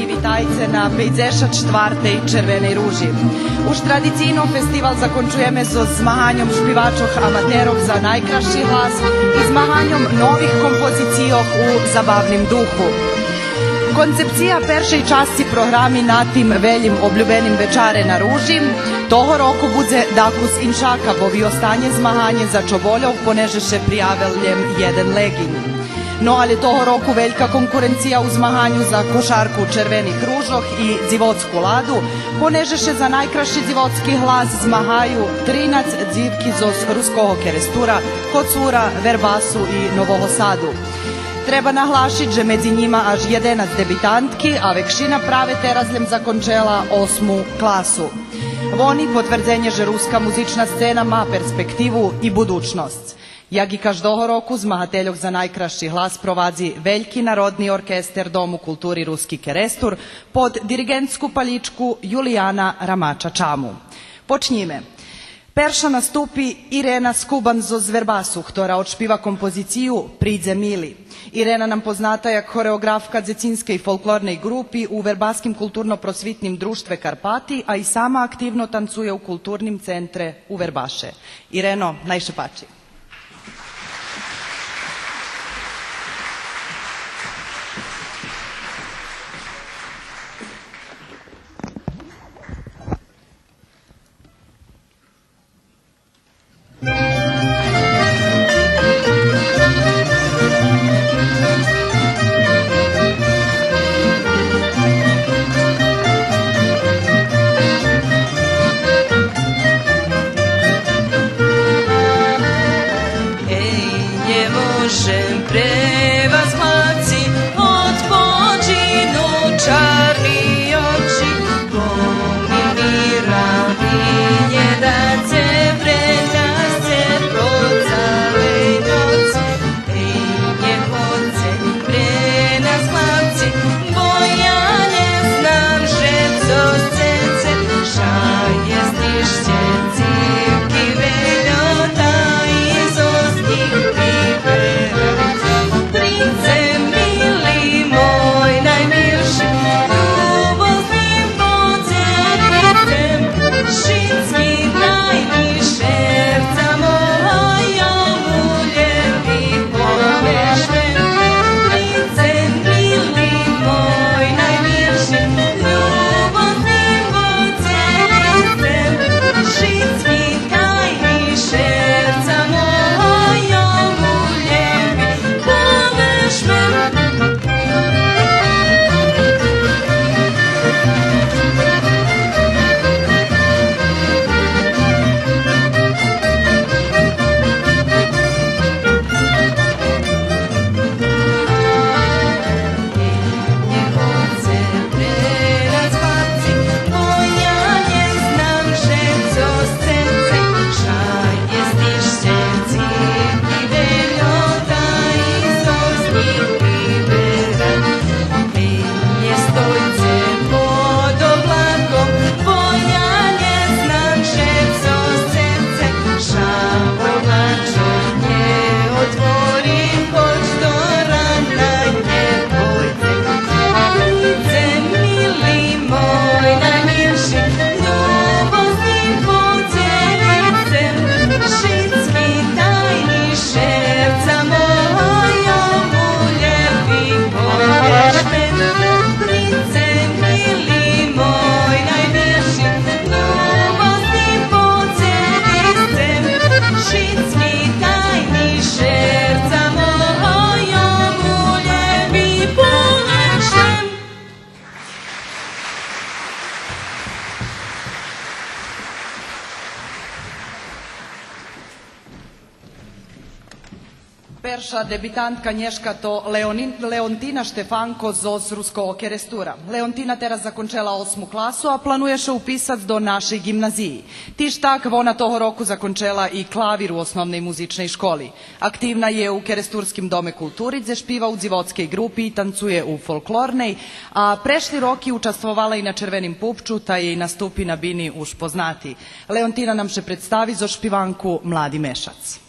Witajcie na 54. Červenej ruži. Už tradicijno festival zakončujeme so zmahanjom špivačoh amaterov za najkrašši glas i zmahanjom novih kompozicijoh u zabavnim duhu. Koncepcija peršej časti programi na tim veljim obljubenim večare na ruži, toho roku bude dakus inšaka, bo vi ostanje zmahanje za čoboljov ponežeše prijaveljem jeden leginj. No, ali toho roku veljka konkurencija u zmahanju za košarku červenih ružoh i dzivotsku ladu, ponežeše za najkraši dzivotski glas zmahaju 13 dzivki zos ruskoho kerestura, Kocura, Verbasu i Novoho Sadu. Treba nahlašiti, že medzi njima až 11 debitantki, a vekšina prave terazljem zakončela 8. klasu. Voni potvrdzenje, že ruska muzična scena ma perspektivu i budućnost. Jak i každoho roku zmahateljog za najkraši glas provadzi veljki narodni orkester Domu kulturi Ruski kerestur pod dirigentsku paljičku Julijana Ramača-Čamu. Počnjime. Perša nastupi Irena Skuban zo Zverbasu, ktora odšpiva kompoziciju Pridze mili. Irena nam poznata jak koreografka dzecinske i folklornej grupi u Verbaskim kulturno-prosvitnim društve Karpati, a i sama aktivno tancuje u kulturnim centre u Verbaše. Ireno, najšepači. Perša debitantka nješka to Leontina Štefanko zos Ruskoho kerestura. Leontina teraz zakončela 8. klasu, a planuješe upisac do našej gimnaziji. Tiž tak, vona toho roku zakončela i klavir u osnovnej muzičnej školi. Aktivna je u Keresturskim dome kulturi, gde špiva u dzivotskej grupi i tancuje u folklornej, a prešli roki učastvovala i na Červenim pupču, ta je i nastupi na bini už poznati. Leontina nam še predstavi zo špivanku Mladi mešac.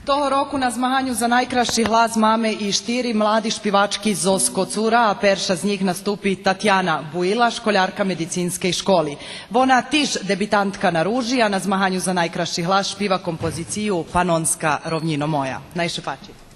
Того року на змаганню за найкращий глас маме і 4 mladi špivački zo Skocura, a перша з них наступить Татьяна Буїла, школярка медицинської школи. Вона теж дебютантка на Ружі, а на змаганню за найкращий глас špiva композицію Panonska rovnino moja. Najšepači.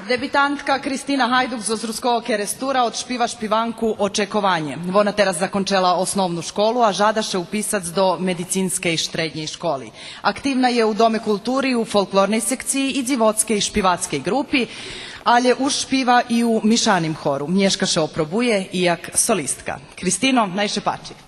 Debitantka Kristina Hajduk z Ozruskого Kerestúra odšpíva špivanku Očekovanje. Ona teraz zakončila osnovnu školu, a žadaše upisac do medicinskej štrednjej školi. Aktivna je u Dome kulturi, u folklornej sekciji i dziewotskiej špivackej grupi, ale už špiva i u mišanim horu. Mješkaše oprobuje i jak solistka. Kristino, najšepači.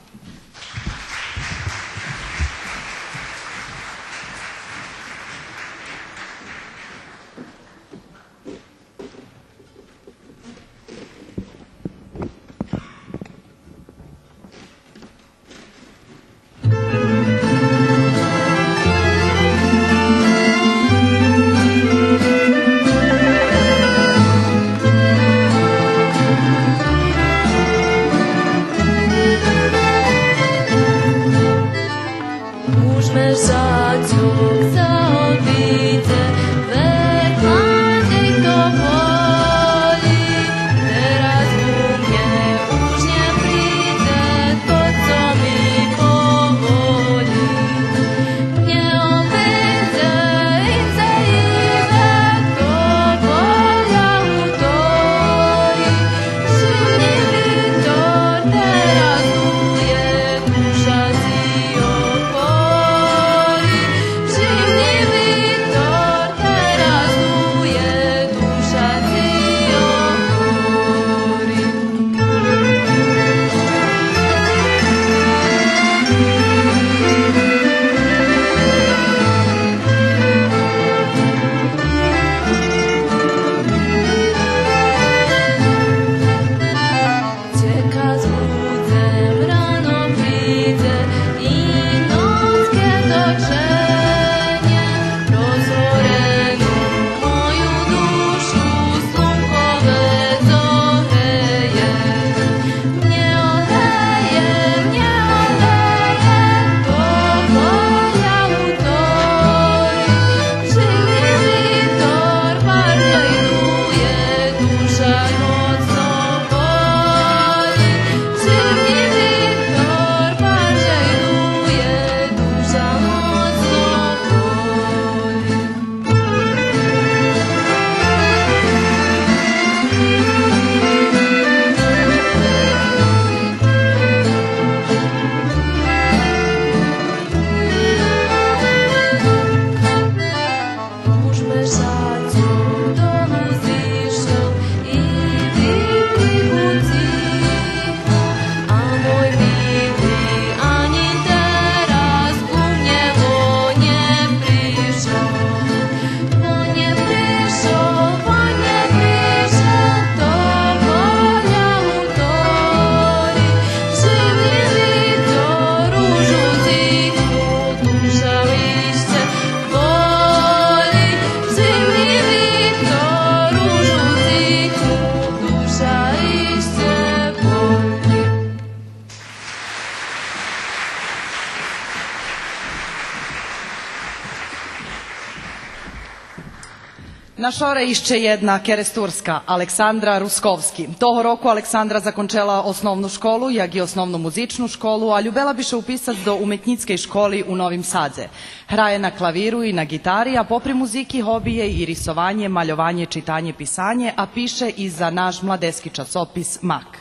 Нашора іще jedna керестурска, Александра Русковски. Того року Александра закончила основну школу, як і основну музичну школу, а любела би се upisati do umetnickej školi u Novim Sadze. Hraje na klaviru i na gitari, a popri muziki hobi je i risovanje, maljovanje, čitanje, pisanje, a piše i za naš mladeski časopis Mak.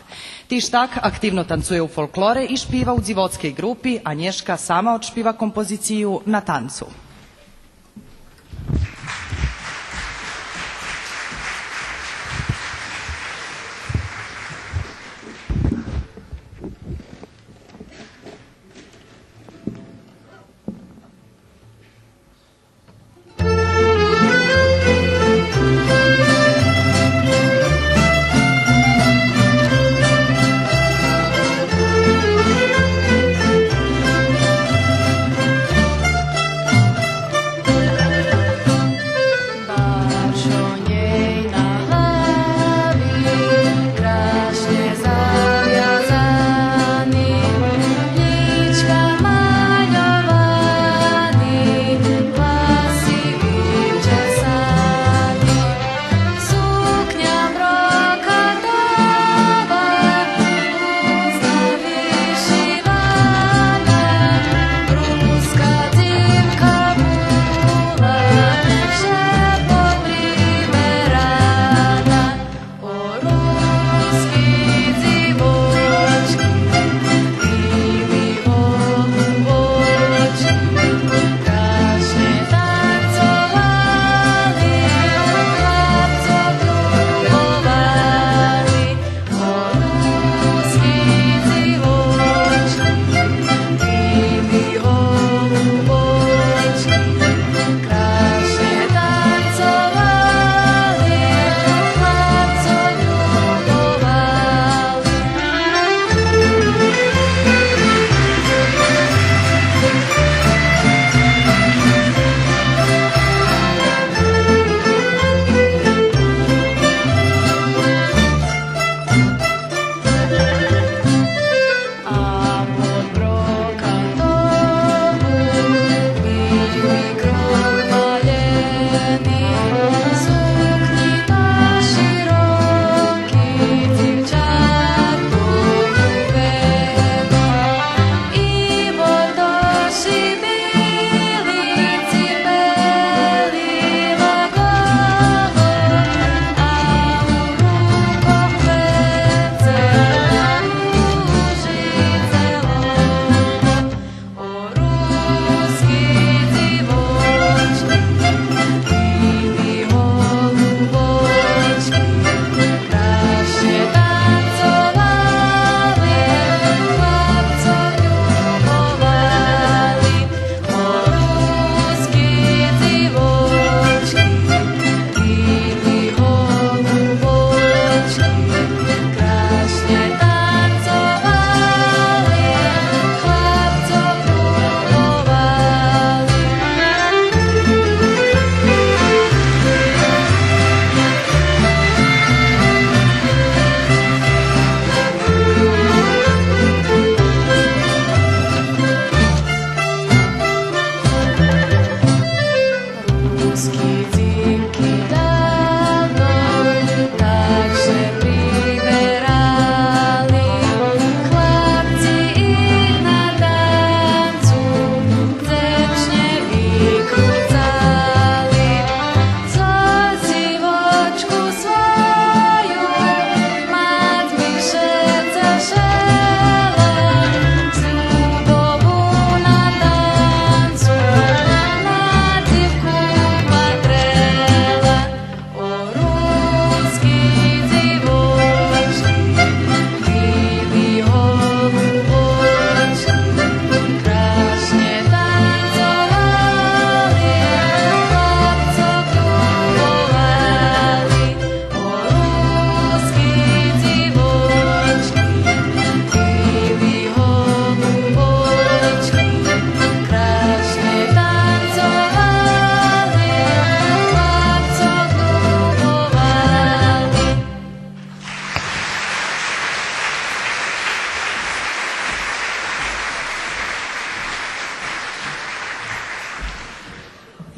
Tiš tak aktivno tancuje u folklore i špiva u dzivodskej grupi, a Nješka sama odšpiva kompoziciju na tancu.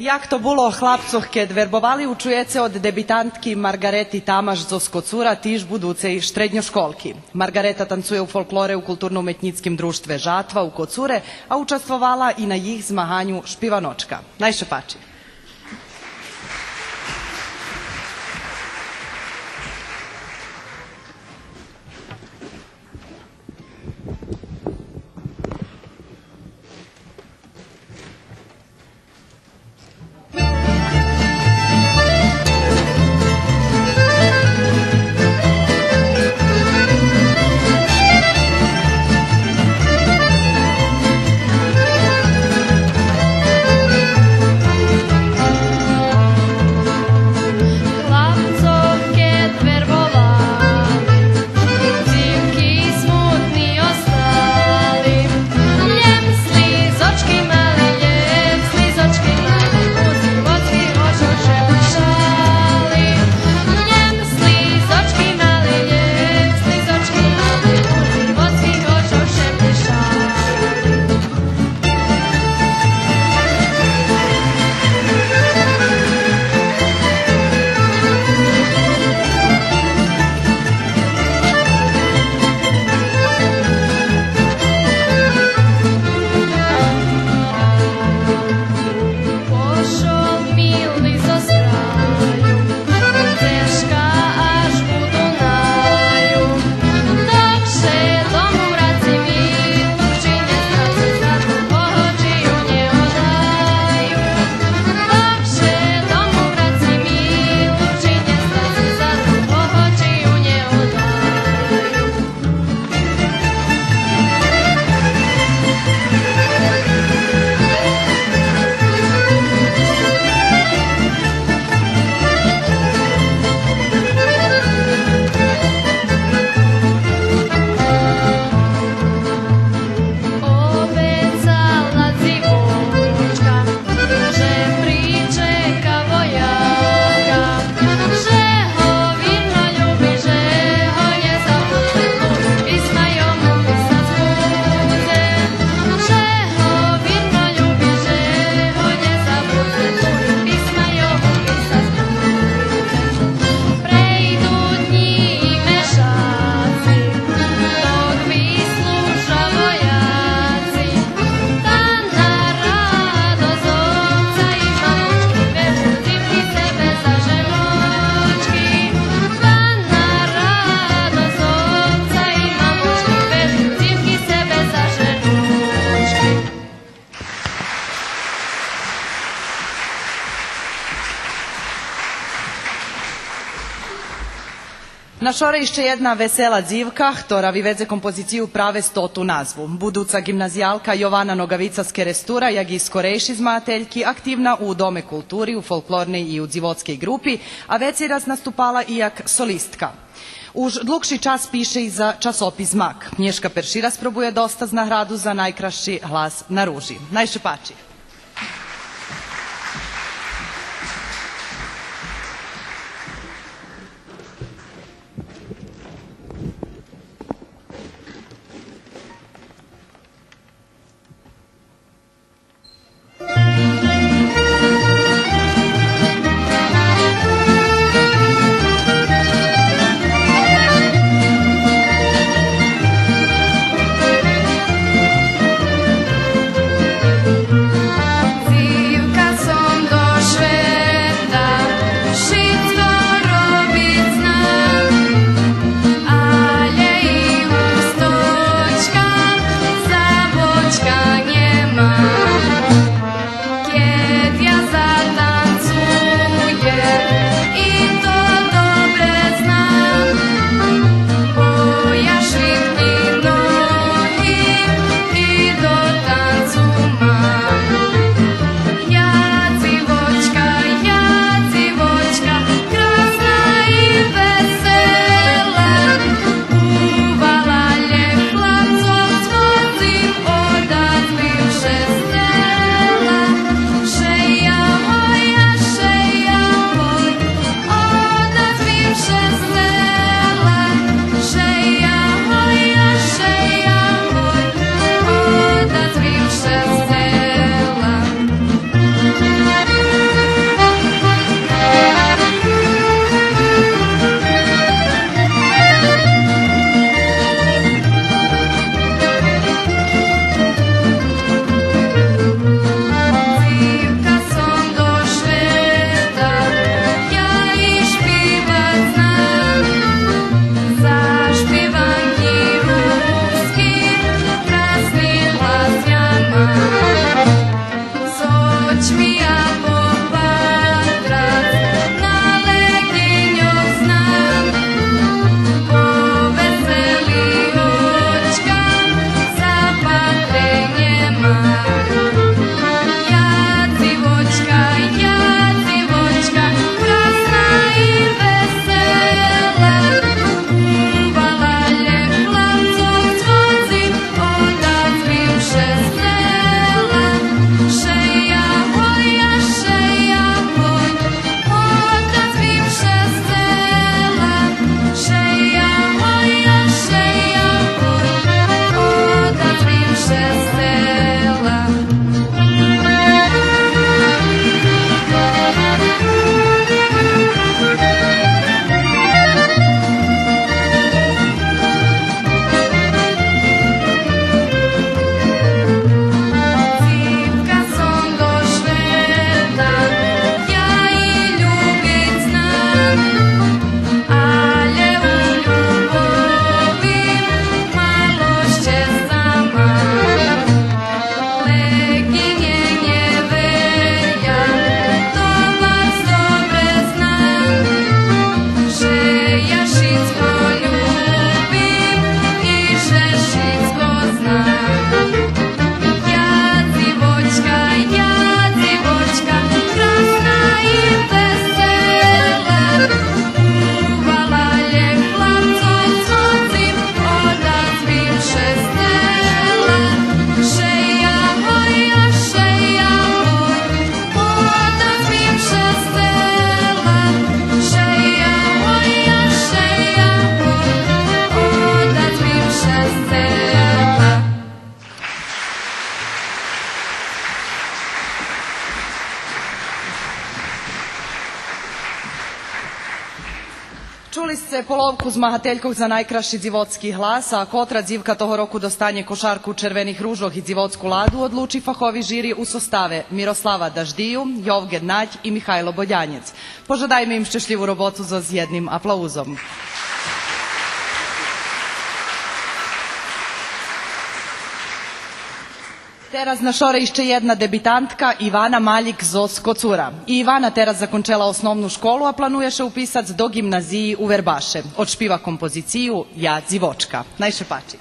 Jak to bolo chlapcoch, keď verbovali učujece od debitantki Margareti Tamaš zo Skocura tiž budúcej štrednjoškolki. Margareta tancuje u folklore u kulturno-umetnickim društve Žatva u Kocure, a učestvovala i na jih zmahanju Špivanočka. Najše pači. Na šore išće jedna vesela dzivka, ktora vyvedze kompoziciju prave 100. nazvu. Buduca gimnazijalka Jovana Nogavica z Kerestura, jak i skorejši zmateljki, aktivna u Dome kulturi, u folklornej i u dzivodskej grupi, a već je raz nastupala i jak solistka. Už dlugši čas piše i za časopis Mak. Nješka Peršira sprobuje dosta z nagradu za najkrašći glas na ruži. Najše pači. се половку змагателькох за најкраши дзивоцки глас, а котра дзивка того року достане кошарку червених ружох и дзивоцку ладу, одлучи фахови жири у составе Мирослава Даждiju, Јовген Наđ и Михајло Бодјанец. Пожадајме им штешљиву работу со jednim aplauzom. Teraz na šore išće jedna debitantka Ivana Maljik z Kocura. I Ivana teraz zakončela osnovnu školu, a planuješe upisac do gimnaziji u Verbaše. Odšpiva kompoziciju Ja dzivočka. Najše pači.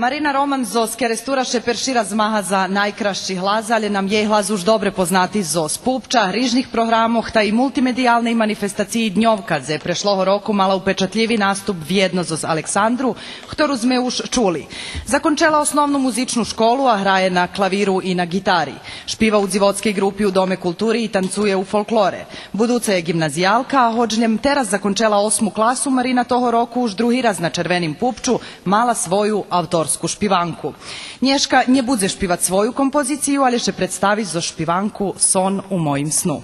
Marina Roman zo skeresturaše peršira zmaha za najkrašći hlas, ali nam jej hlas už dobre poznati zo spupča, rižnih programoh, ta i multimedijalnej manifestaciji Dnjovkadze. Prešloho roku mala upečatljivi nastup vjedno zo Aleksandru, ktoru sme už čuli. Zakončela osnovnu muzičnu školu, a hraje na klaviru i na gitari. Špiva u dzivotskej grupi u Dome kulturi i tancuje u folklore. Buduca je gimnazijalka, a hođnjem teraz zakončela 8. klasu, Marina toho roku už drugi raz na Červenim pupču mala svoju autorsku špivanku. Nješka nje budze špivat svoju kompoziciju, ali še predstavi zo špivanku Son u mojim snu.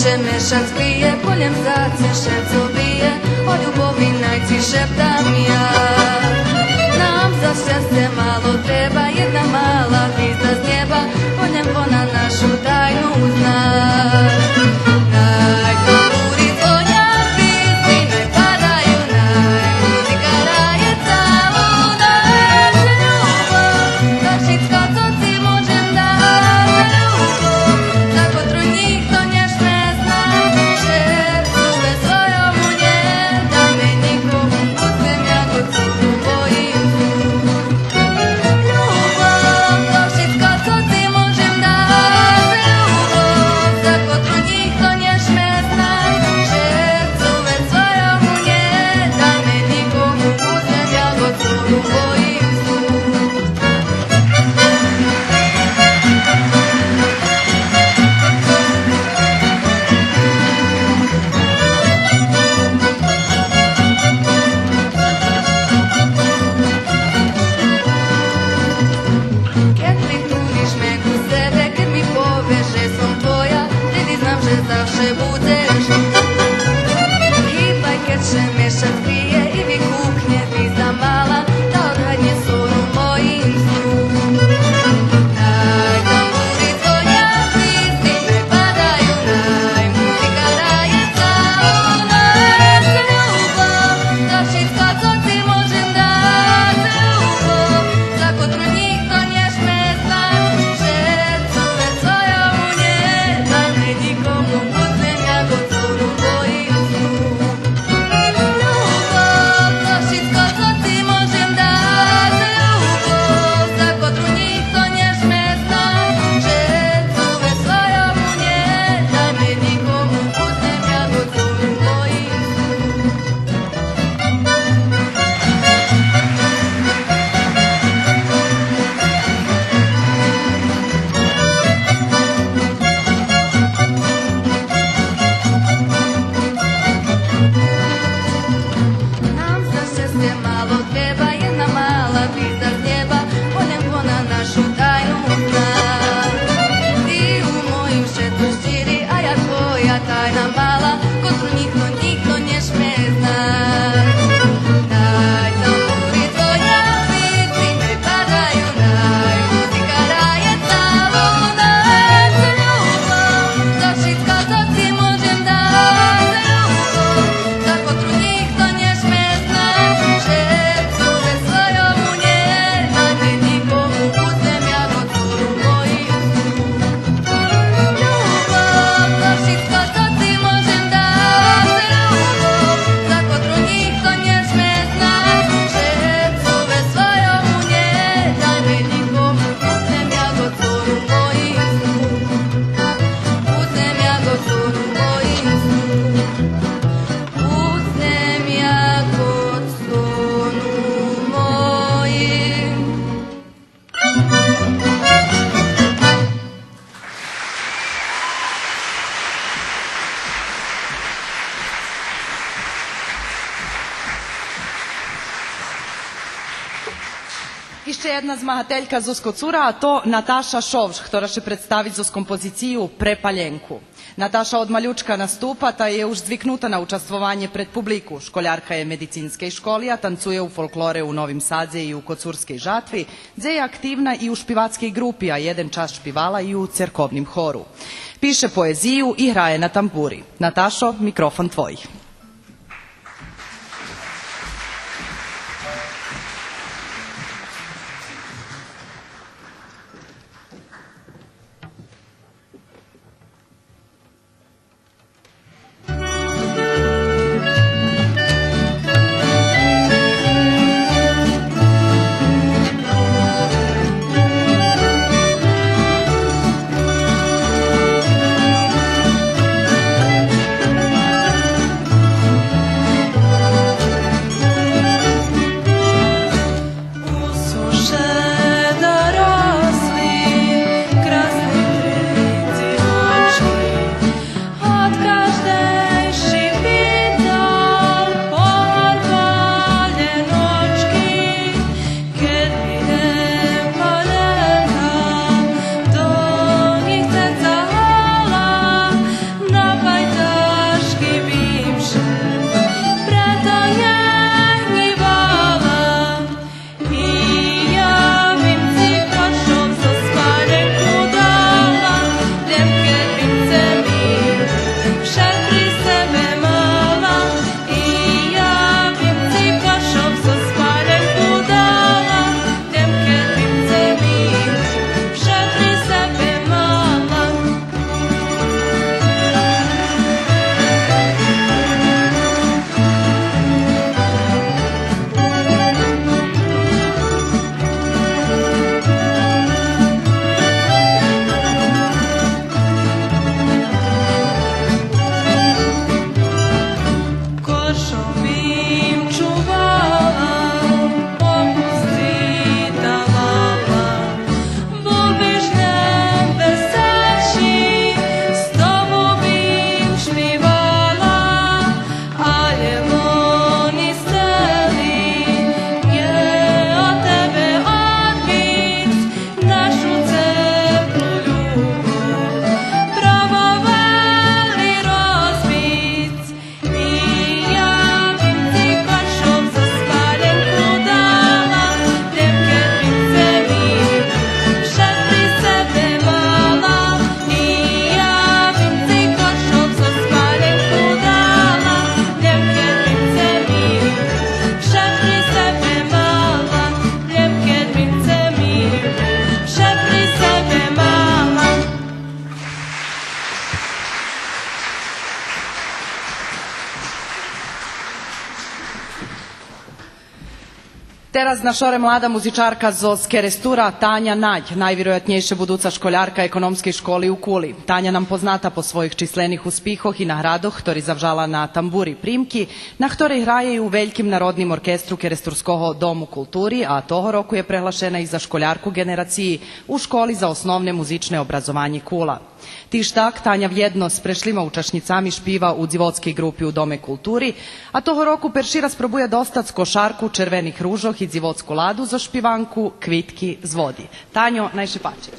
keče mešan skrije, poljem zacveše cobije, o ljubovi najci šeptam ja. Nam za šťastie malo treba, jedna mala hvizda z neba, poljem ona našu tajnu zna. Jeszcze jedna zmagateljka z Uskocura, a to Nataša Šovš, która će predstaviti z kompoziciju Prepaljenku. Nataša od maljučka nastupa, ta je už zvyknuta na učestvovanje pred publiku. Školjarka je medicinske školi, a tancuje u folklore u Novim Sadze i u Kocurskej žatvi, gdje je aktivna i u špivatskej grupi, a jedan čas špivala i u cerkovnim horu. Piše poeziju i hraje na tamburi. Natašo, mikrofon tvoj. Teraz našore mlada muzičarka zo Skerestura Tanja Naď, najvjerojatnejše buduca školjarka ekonomskej školi u Kuli. Tanja nam poznata po svojih čislenih uspihoh i nahradoh, ktori zavžala na tamburi primki, na ktorej hraje i u veljkim narodnim orkestru Keresturskoho domu kulturi, a toho roku je prehlašena i za školjarku generaciji u školi za osnovne muzične obrazovanje Kula. Tiž tak, Tanja vjedno s prešlima učašnicami špiva u dzivodskej grupi u Dome kulturi, a toho roku peršira sprobuje dostac košarku Červenih ružoh i dzivodsku ladu za špivanku Kvitki zvodi. Tanjo, najšepači.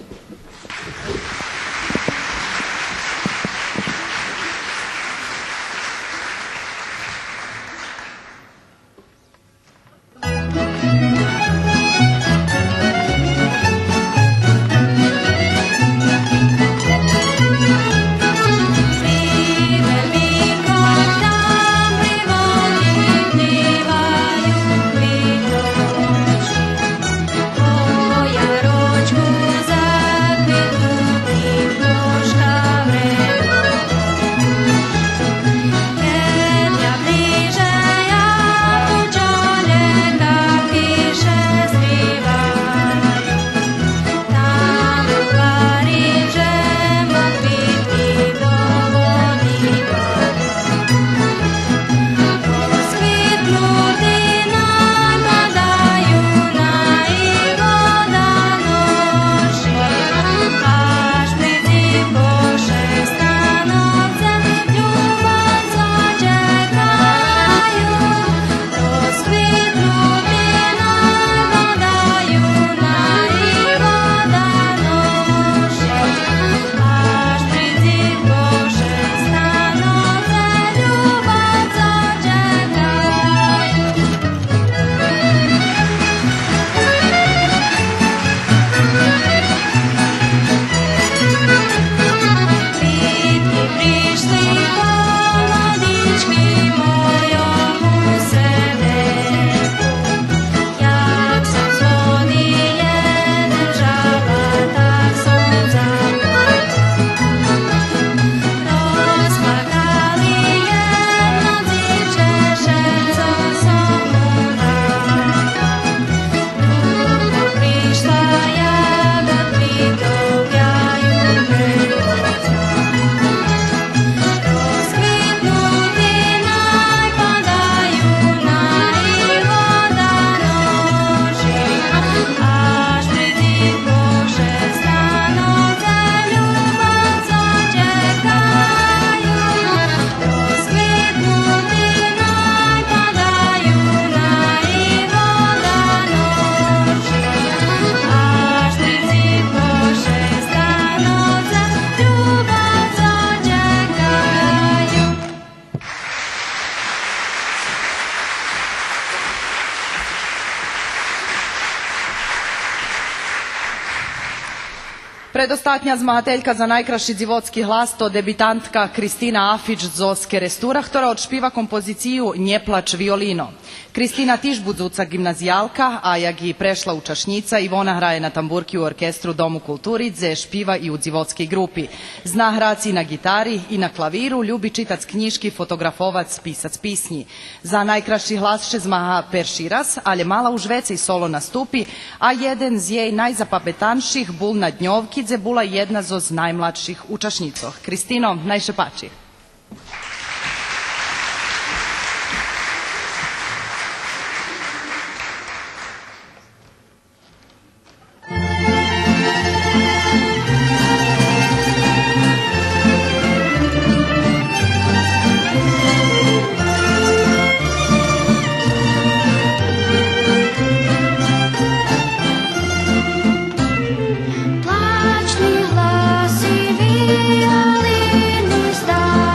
Predostatnja zmagateljka za najkraši dzivodski hlas to debitantka Kristina Afić zo Skerestura, ktora odšpiva kompoziciju Nje plač violino. Kristina tiž budzuca gimnazijalka, a jak i prešla učašnica, Ivona hraje na tamburki u orkestru Domu kulturi, dze špiva i u dzivodskej grupi. Zna hraci na gitari i na klaviru, ljubi čitac knjiški, fotografovac, pisac pisnji. Za najkraši hlas še zmaha perširas, ale mala u žvece i solo nastupi, a jeden z jej najzapapetanših bul na dnjovki, dze bula jedna z najmladših učašnicoh. Kristino, najšepači. Plačni glasi violinu zda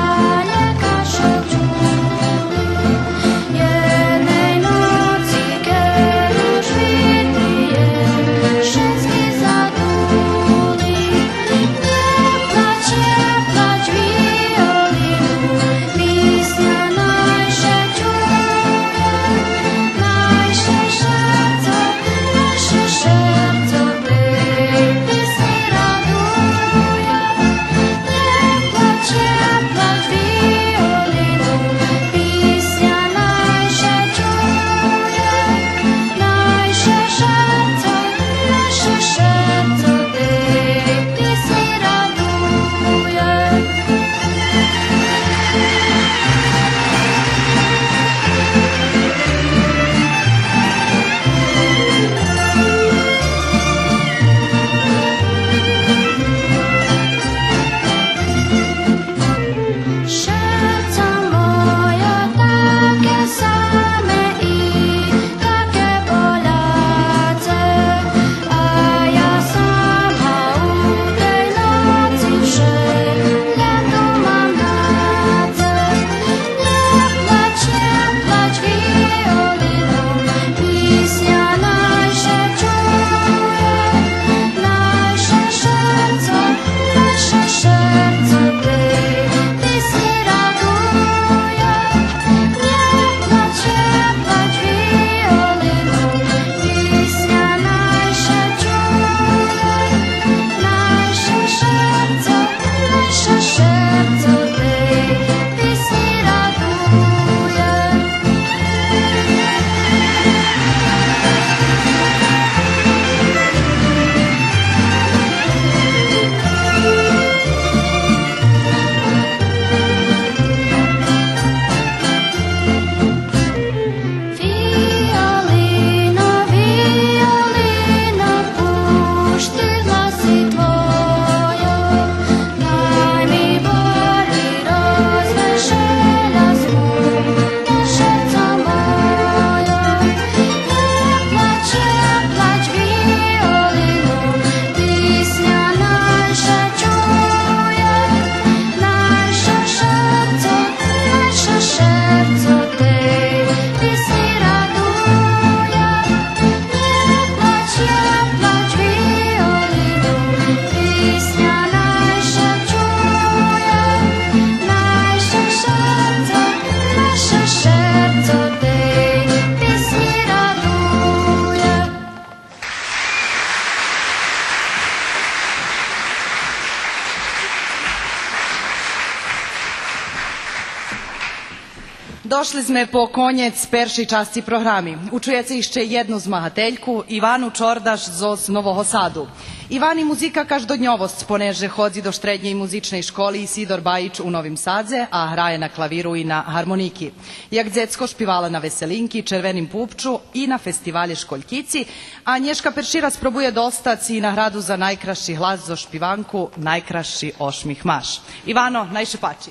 Došli sme po konec peršej časti programi. Učujete ešte jednu zmagateljku, Ivanu Čordaš z Novого Sadu. Ivani muzika každodnjovost, poneže hodzi do štrednje i muzičnej školi Isidor Bajić u Novim Sadze, a hraje na klaviru i na harmoniki. Jak dzecko špivala na Veselinki, Červenim pupču i na festivalje Školjkici, a Nješka Peršira sprobuje dostac i nagradu za najkraši glas za špivanku Najkraši ošmih maš. Ivano, najšepači.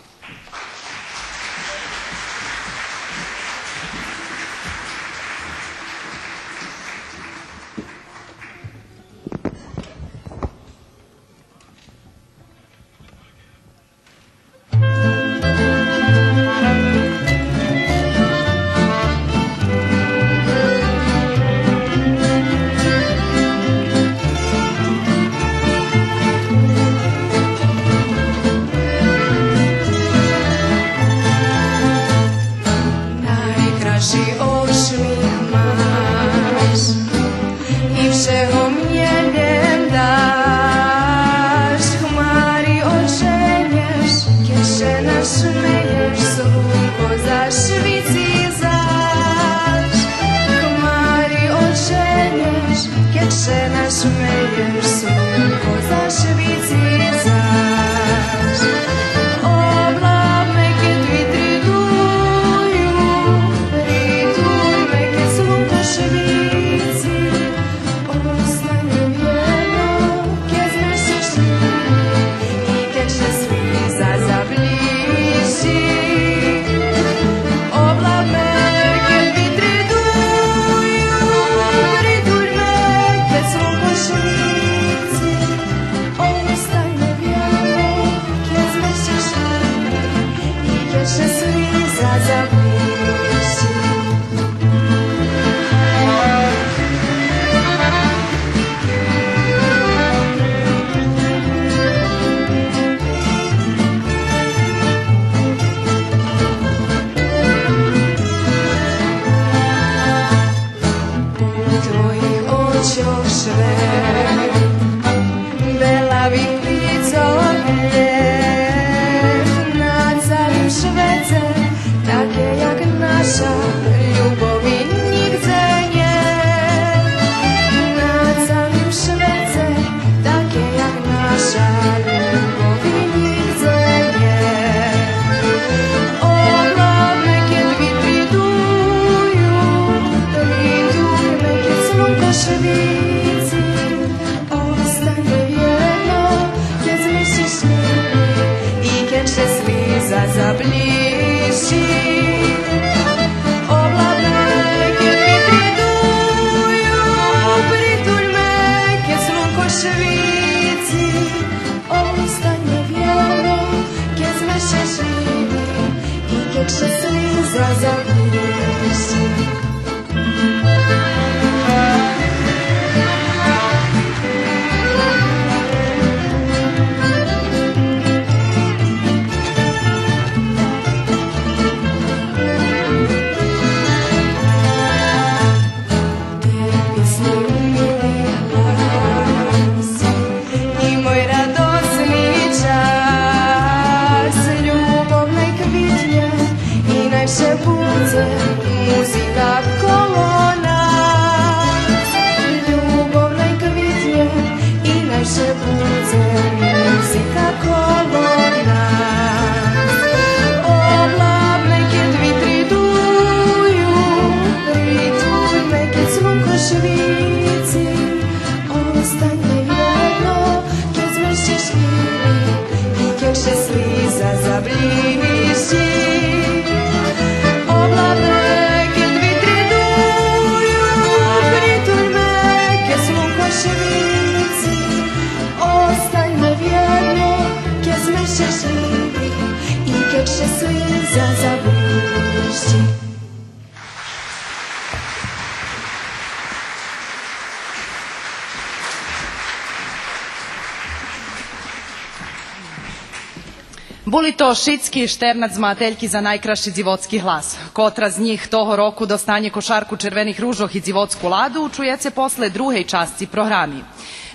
Були то шицькі штернат змагательки за найкращий дзівоцький глас. Котра з них того року достане кошарку червених ружок і дзівоцьку ладу, чується после другої частці програми.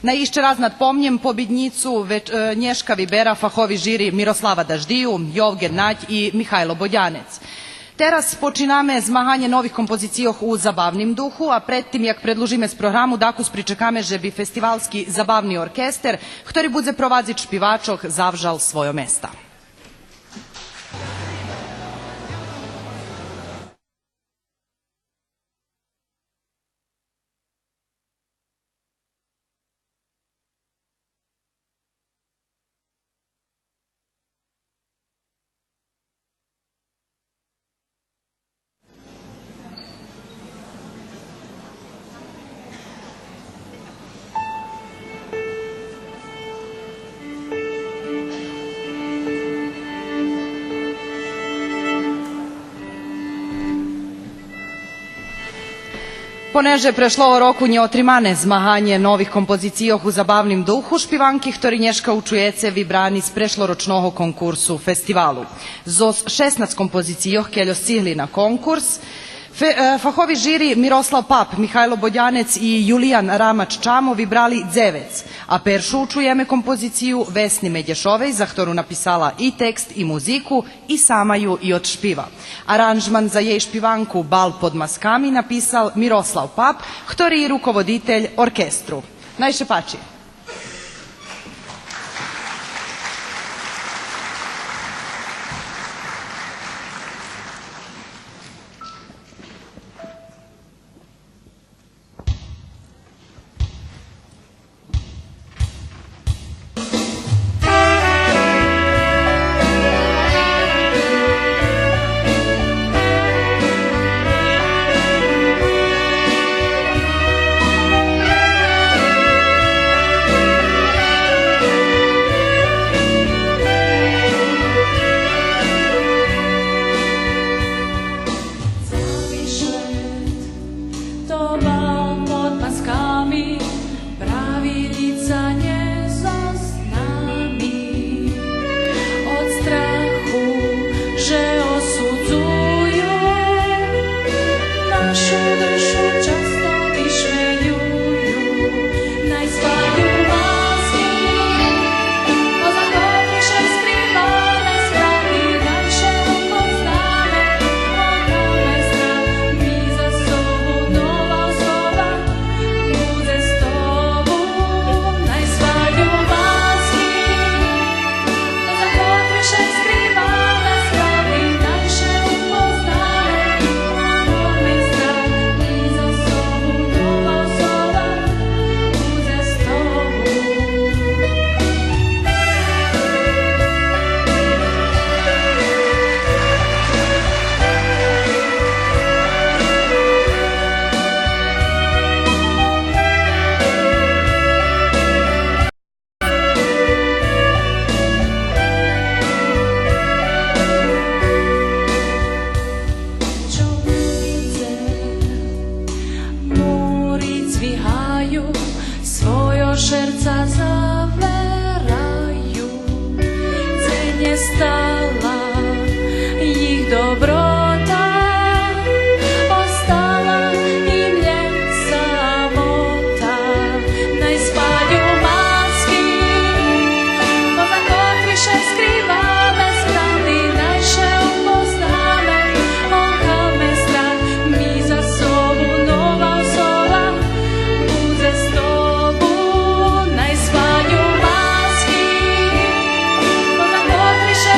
Na išće raz nadpomnjem pobjednicu Nješka Vibera, fahovi žiri Miroslava Daždiju, Jovgen Nać i Mihajlo Bodjanec. Teraz počíname zmaganie nových kompozícijoch u zabavnim duhu, a predtým, jak predlužíme z programu, dakus pričekame, že bi festivalski zabavni orkester, ktorý bude provadziť špivačoh, zavžal svoje mesta. Понеже прешлого року не отримане змагanje нових композициjoh u zabavnim duhu, špivanki, ktorí dneška učujece vybrani z prešloročnog konkursu festivalu. Zos 16 kompozicijoh keľo stihli na konkurs, fahovi žiri Miroslav Pap, Mihajlo Bodjanec i Julijan Ramač-Čamo vybrali 9, a peršu učujeme kompoziciju Vesni Medješovej, za ktoru napisala i tekst i muziku i sama ju i odšpiva. Aranžman za jej špivanku Bal pod maskami napisal Miroslav Pap, ktorý je rukovoditelj orkestru. Najše pači.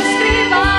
Skriva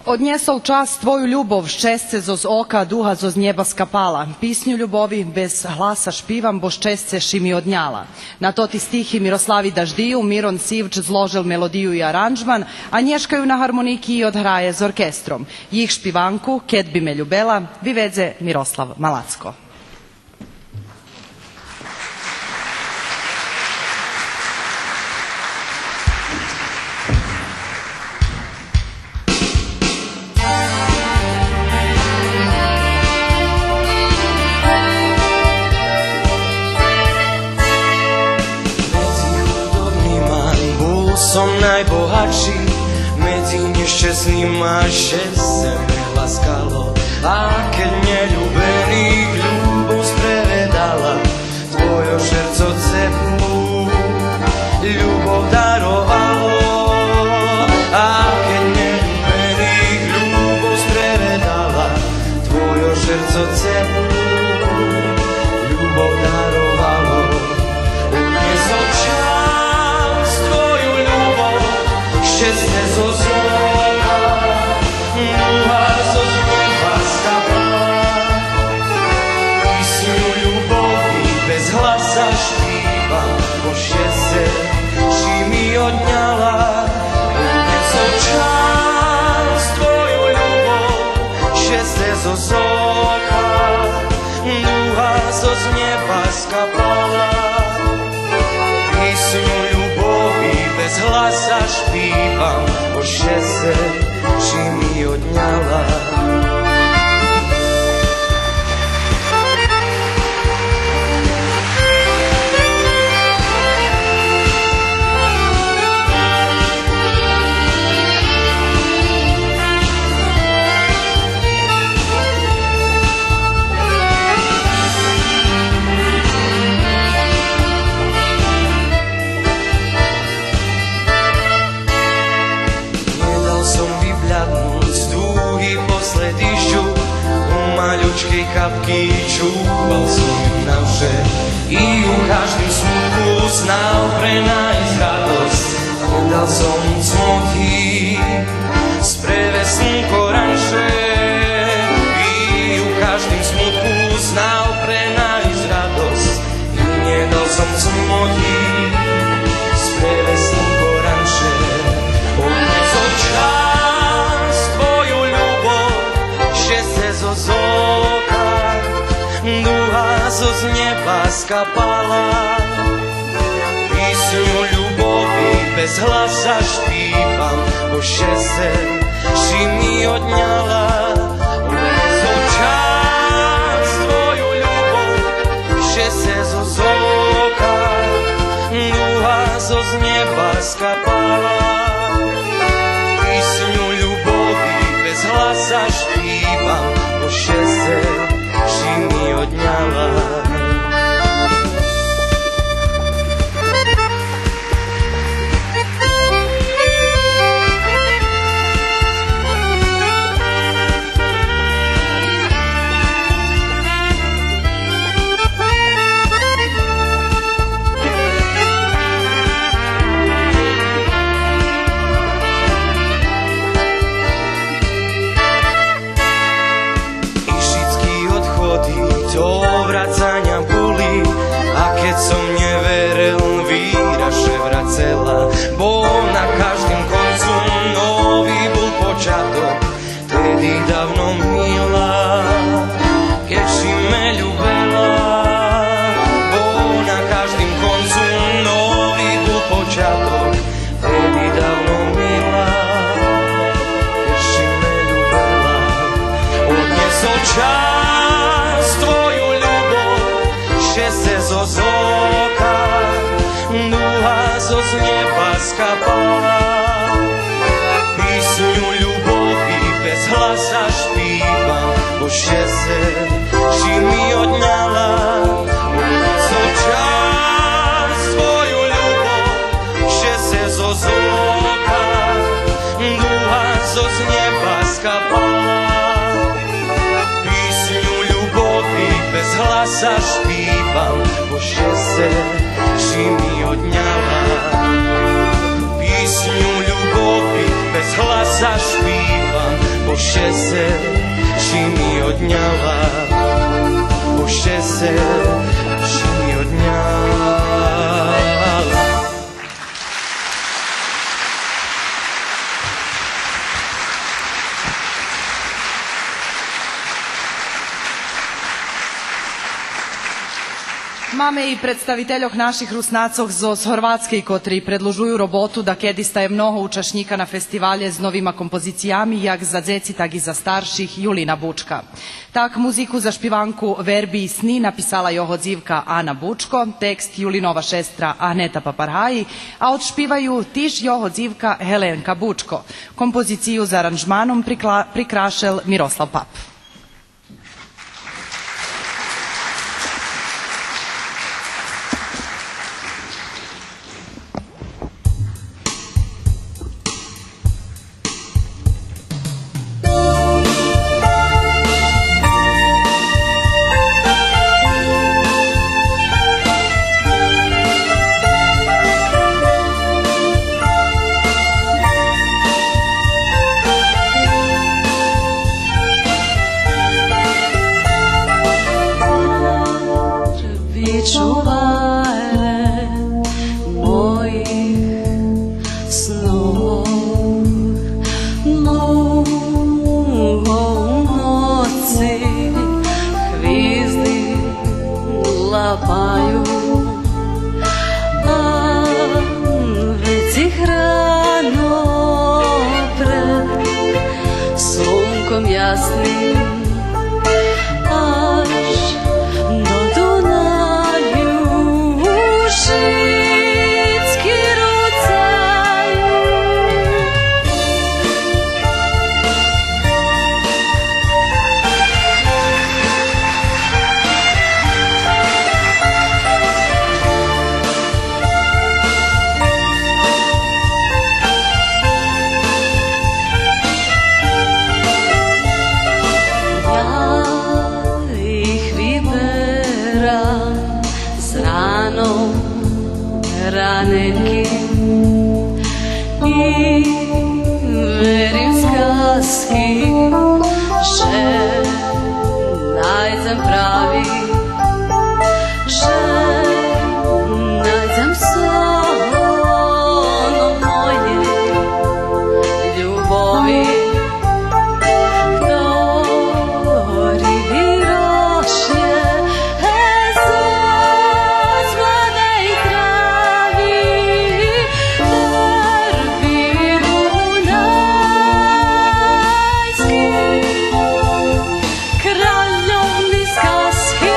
Odniesol čas tvoju ljubov, ščesce zo z oka, duha zo z neba skapala. Písnju ljubovi bez hlasa špivam, bo ščesce ši mi odnjala. Na to ti stihi Miroslavi Daždiju, Miron Sivč zložil melodiju i aranžman, a nješkaju na harmoniki i odhraje z orkestrom. Jih špivanku, Ket bi me ljubela, vivedze Miroslav Malacko. Som najbohatší, medzi nešťastnýma šesť me laskalo. A keď neľúbených ľubosť prevedala, tvojo srdco cepu ľubov darovalo. A keď neľúbených ľubosť prevedala, tvojo srdco cepu ľubov darovalo. Uniesol čas tvoju ľubov, šťastie zo zloka, duha zo zneba skapala. Písňu ľubovi bez hlasa špívam, bo šťastie či mi odňala. Uniesol čas tvoju ľubov, šťastie zo zloka, duha zo zneba skapala. Písňu ľubovi bez hlasa špívam, bo šťastie či mi odňala. Maľučkej kapky čúval som navše i u každým smutku znal pre nájsť radosť. Nedal som cmoky z prevesnú koranše i u každým smutku znal pre nájsť radosť. I nedal som cmoky z prevesnú koranše. Odnesol čas tvoju ľubov, šťastie zo zoka, duha zo z neba skapala. Písňu ľubovi bez hlasa špívam, bo šťastie či mi odňala. Uniesol čas tvoju ľubov, šťastie zo zoka, duha zo z neba skapala. Písňu ľubovi bez hlasa špívam, bo šťastie či mi odňala. To vracania boli, a keď som neveril, víra že vracela, bo na každým koncu nový bol počiatok, tedy dávno milá, keď si me ľúbela, bo na každým koncu nový bol počiatok, tedy dávno milá, keď si me ľúbela. Odniesol čas tvoju ľubov, šťastie zo zoka, duha zo z neba skapala. Písňu ľubovi bez hlasa špívam, bo šťastie či mi odňala. Odniesol čas tvoju ľubov, šťastie zo zoka, duha zo z neba skapala. Bez hlasa špívam, bo šťastie či mi odňala. Písňu ľubovi bez hlasa špívam, бо ще се жени одняла, бо ще се жени одняла. Mamy i predstaviteľoch našich Rusnacoch z Horvatske, kotri predložuju robotu da kedista je mnoho učašnika na festivalje z novima kompozicijami, jak za dzeci, tak i za starših, Julina Bučka. Tak muziku za špivanku Verbi i sni napisala Johodzivka Ana Bučko, tekst Julinova šestra Aneta Paparhaji, a odšpivaju tiš Johodzivka Helenka Bučko. Kompoziciju za aranžmanom prikrašel Miroslav Pap. Čuvare mojih snov, mnogo u noci hvizdi lapaju, a već ih rano pred sunkom jasnim až do Dunaju šitski rucaju. Ja ih vyberám s ránom ranenky i verím skazky, že nájdem pravý, že nájdem sono mojej ľubovi, ktorý vyrošie z mladej trávy. Verby dunajský, kráľovny skazky.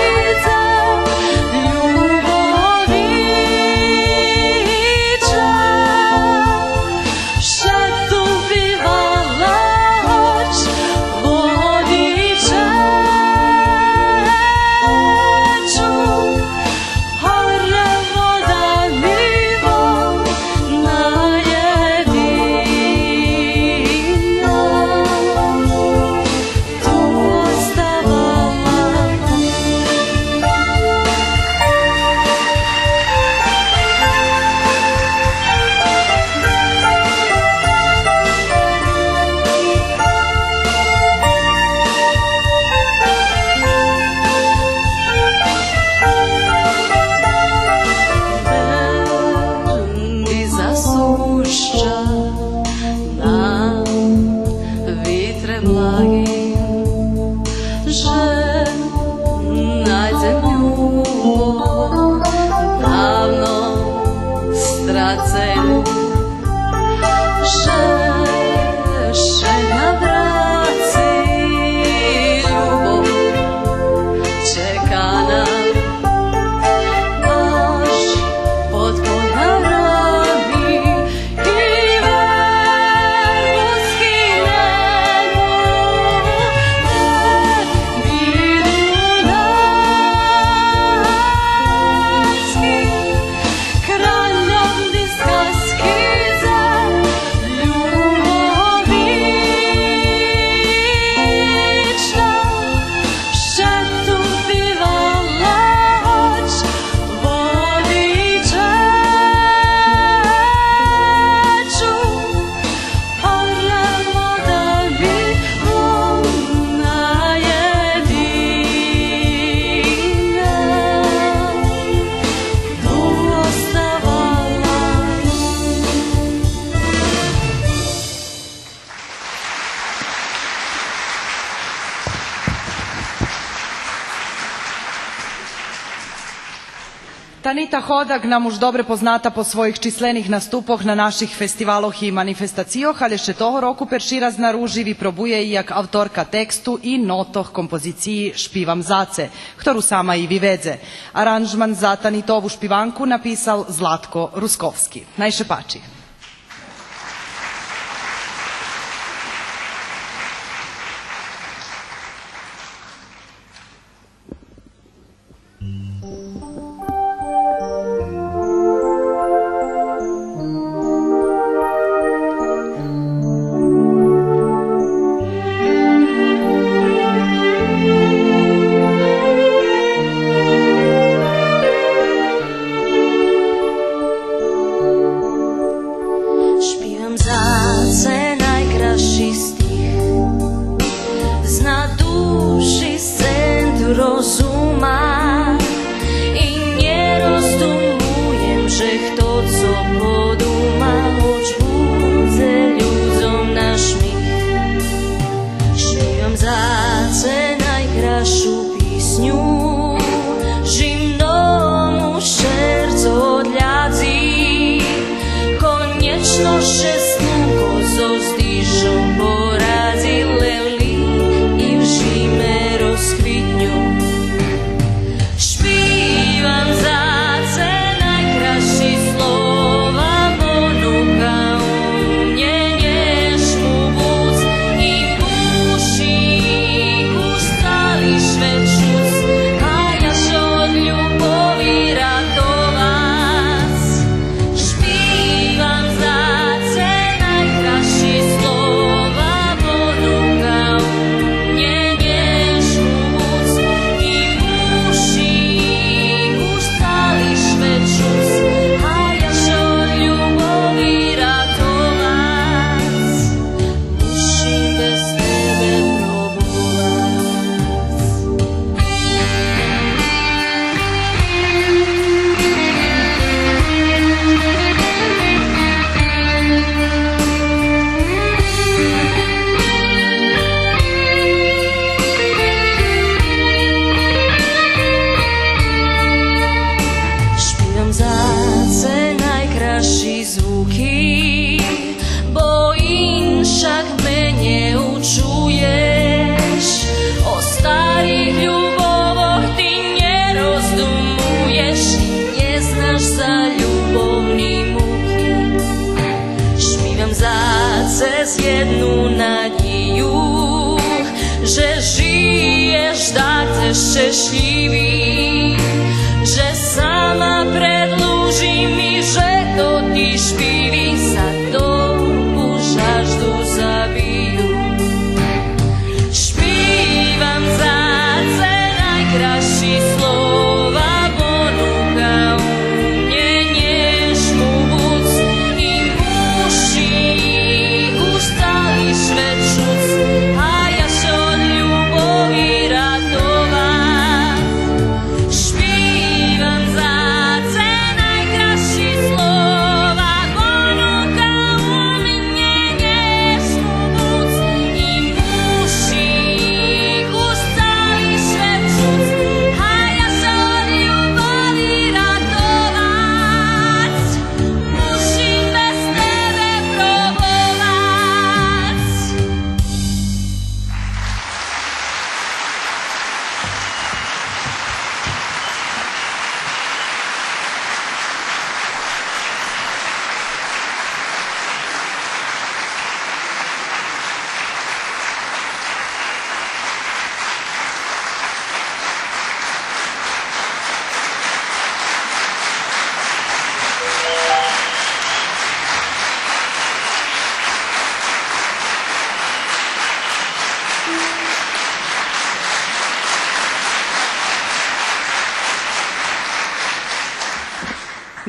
Tanita Hodak nam už dobre pozната po svojih čislenih nastupах na naših festivaloh i manifestacijoh, ali še toho roku perširaz na ruživi probuje i jak autorka tekstu i notoh kompoziciji Špivam zace, ktoru sama i vyvedze. Aranžman za Tanitovu špivanku napisal Zlatko Ruskovski. Najšepači.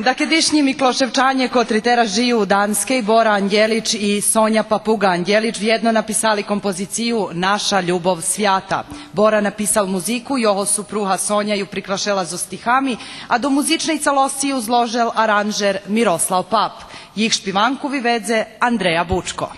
Dakedišnji Mikloševčanje, kotri teraz žiju u Danskej, Bora Anđelić i Sonja Papuga Anđelić vjedno napisali kompoziciju Naša ljubov svjata. Bora napisal muziku, jeho supruha Sonja ju priklašela zo stihami, a do muzičnej celosci ju zložel aranžer Miroslav Pap. Jih špivanku vyvedze Andreja Bučko.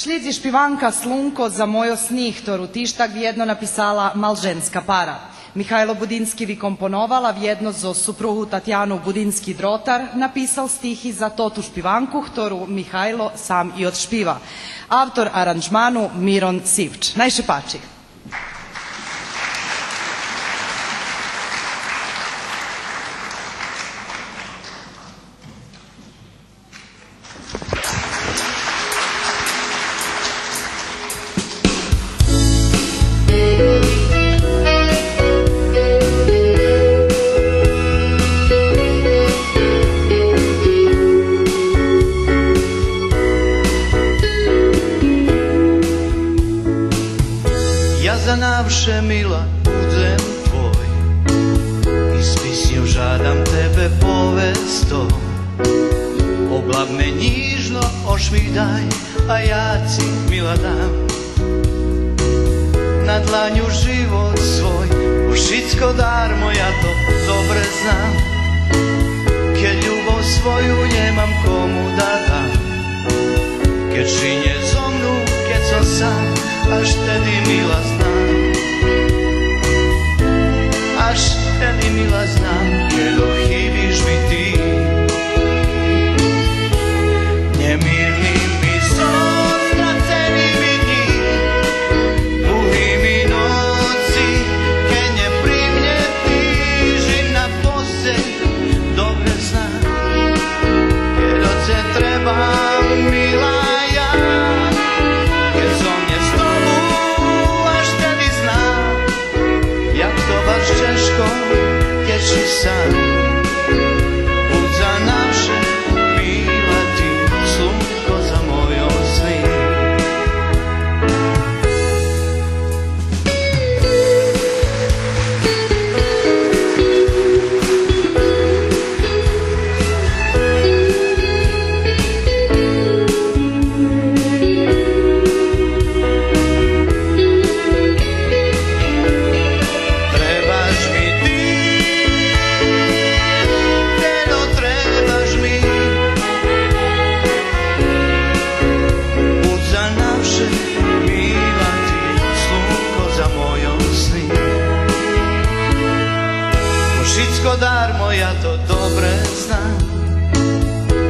Šlidzi špivanka Slunko za mojo snih, ktorú tiež tak vjedno napisala malženská para. Mihajlo Budinski vykomponovala vjedno zo supruhu Tatjanu Budinski-Drotar, napisal stihi za totu špivanku, ktorú Mihajlo sam i odšpiva. Avtor aranžmanu Miron Sivč. Najše pači. Zanavše mila budem tvoj i s pisnjom žadam tebe povesto. Oblav me njižno ošvidaj, a ja ci mila dam na dlanju život svoj, u šicko darmo, ja to dobre znam. Keď ljubov svoju nemam komu da dam, až tedy mila znam. Až tedy mila znam, kedo chýbiš mi ty. Nemilný mi som, stracený mi dní, dlhý mi noci, keď ne pri mne ty, žij na posteľ, dobre znam, kedo ce treba, milá ja, keď som nie s tobou, až tedy znam, jak to baš ťažko teší sám. Buď za naše výlety, slnko za mojou sny. Trebaš mi ty, Tero, trebaš mi. Buď za navše milá ty, slnko za mojou sny. Všetko darmo, ja to dobre znam,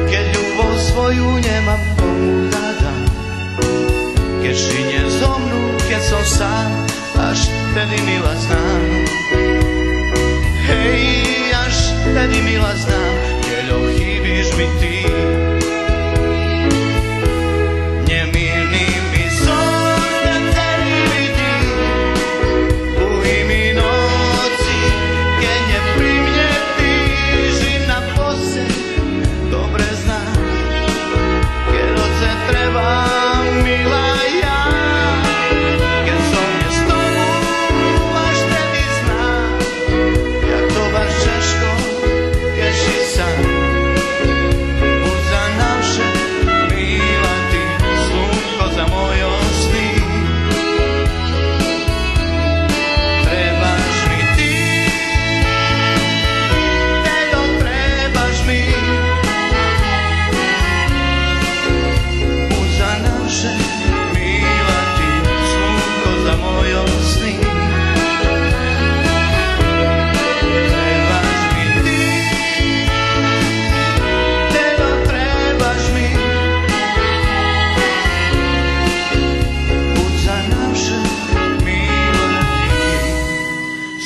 keď ľubov svoju nemám, komu dám. Keď žine zomru, keď som sám, až tedy mila znám. Hej, až tedy mila znám, keďo chýbiš mi ty. Nemilný mi som, stracený mi dní, dlhý mi noci, keď ne pri mne ty, žij na posteľ, dobre znám, keďo ce treba, milá ja, keď som nie s tobou, až tedy znám, jak to baš ťažko teší sám. Buď za navše milá ty, slnko za mojou sny. Trebaš mi ty, Tero, trebaš mi. Buď za navše milá ty, slnko za mojou sny. Trebaš mi ty, Tero, trebaš mi. Buď za navše milá ty,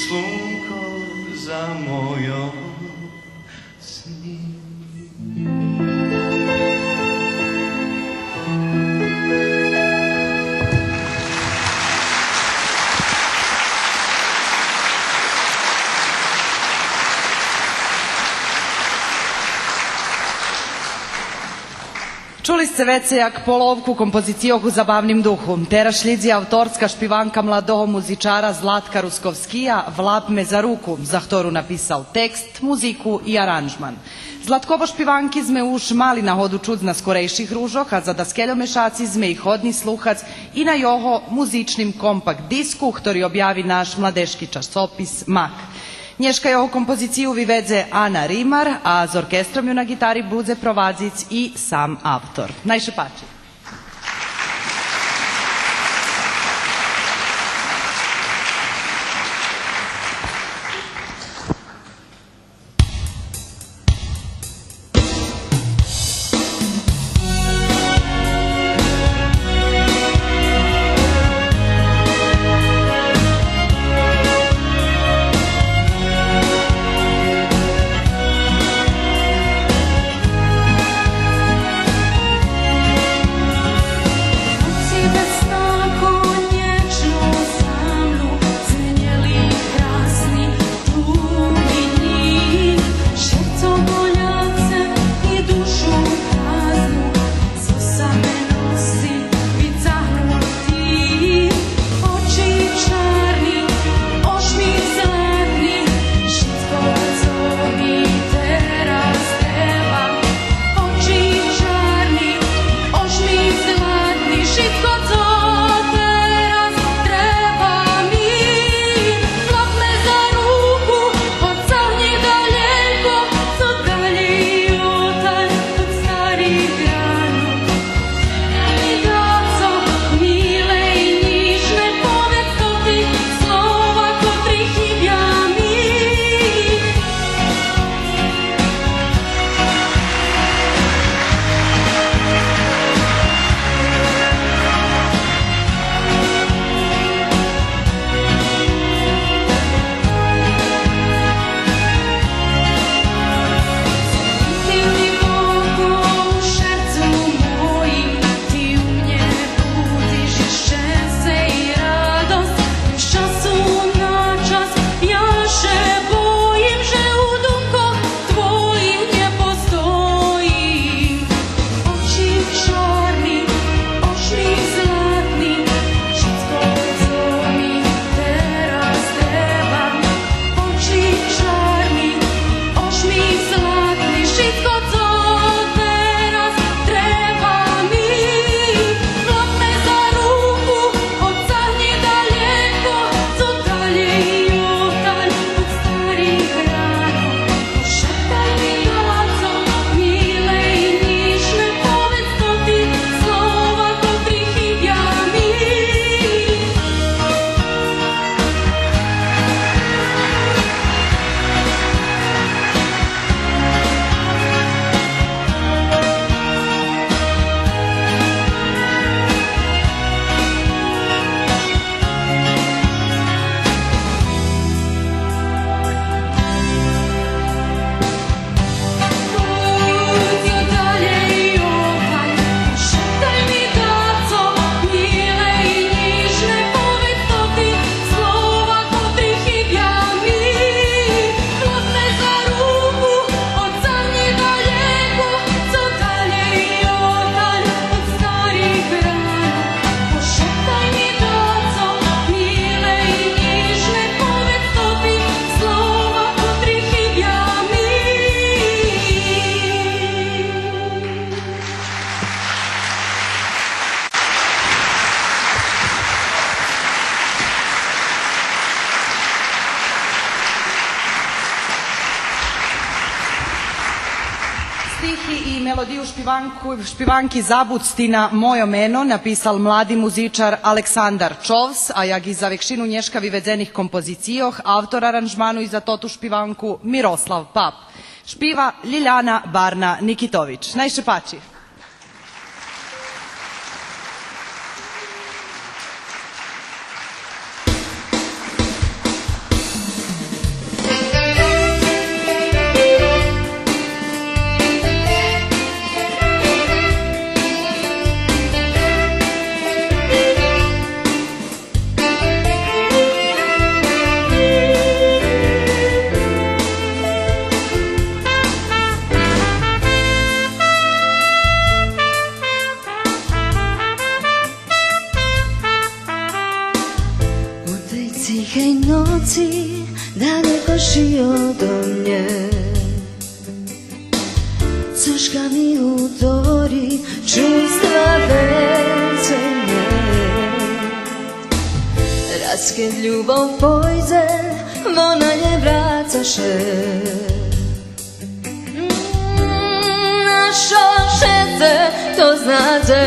slnko za mojou sny. Čuli ste Vecejak polovku kompozicijohu Zabavnim duhu. Teraz šlidzi autorska špivanka mladoho muzičara Zlatka Ruskovskija Vlap me za ruku, za ktoru napisal tekst, muziku i aranžman. Zlatkovo špivanki sme už mali na hodu čud na skorejších rúžoch, a za daskeľomešaci sme ich hodni sluhac i na jeho muzičnim kompakt disku, ktorý objavi naš mladeški časopis Mak. Nješka jeho kompoziciju vyvedze Ana Rimar, a z orkestrom ju na gitari budze provadzic i sam autor. Najšepači. stihi i melodiju špivanki Zabucti na mojo meno napisal mladi muzičar Aleksandar Čovs, a jak i za vekšinu nješka vyvedzenih kompozicijoh, autor aranžmanu i za totu špivanku Miroslav Pap. Špiva Ljiljana Barna Nikitović. Najšepači. Tichej noci daleko ode mnie, cośka mi udori čustva vece mnie. Raz keď ľubov pojde, ona nevracaše. Našo všetce to znáte.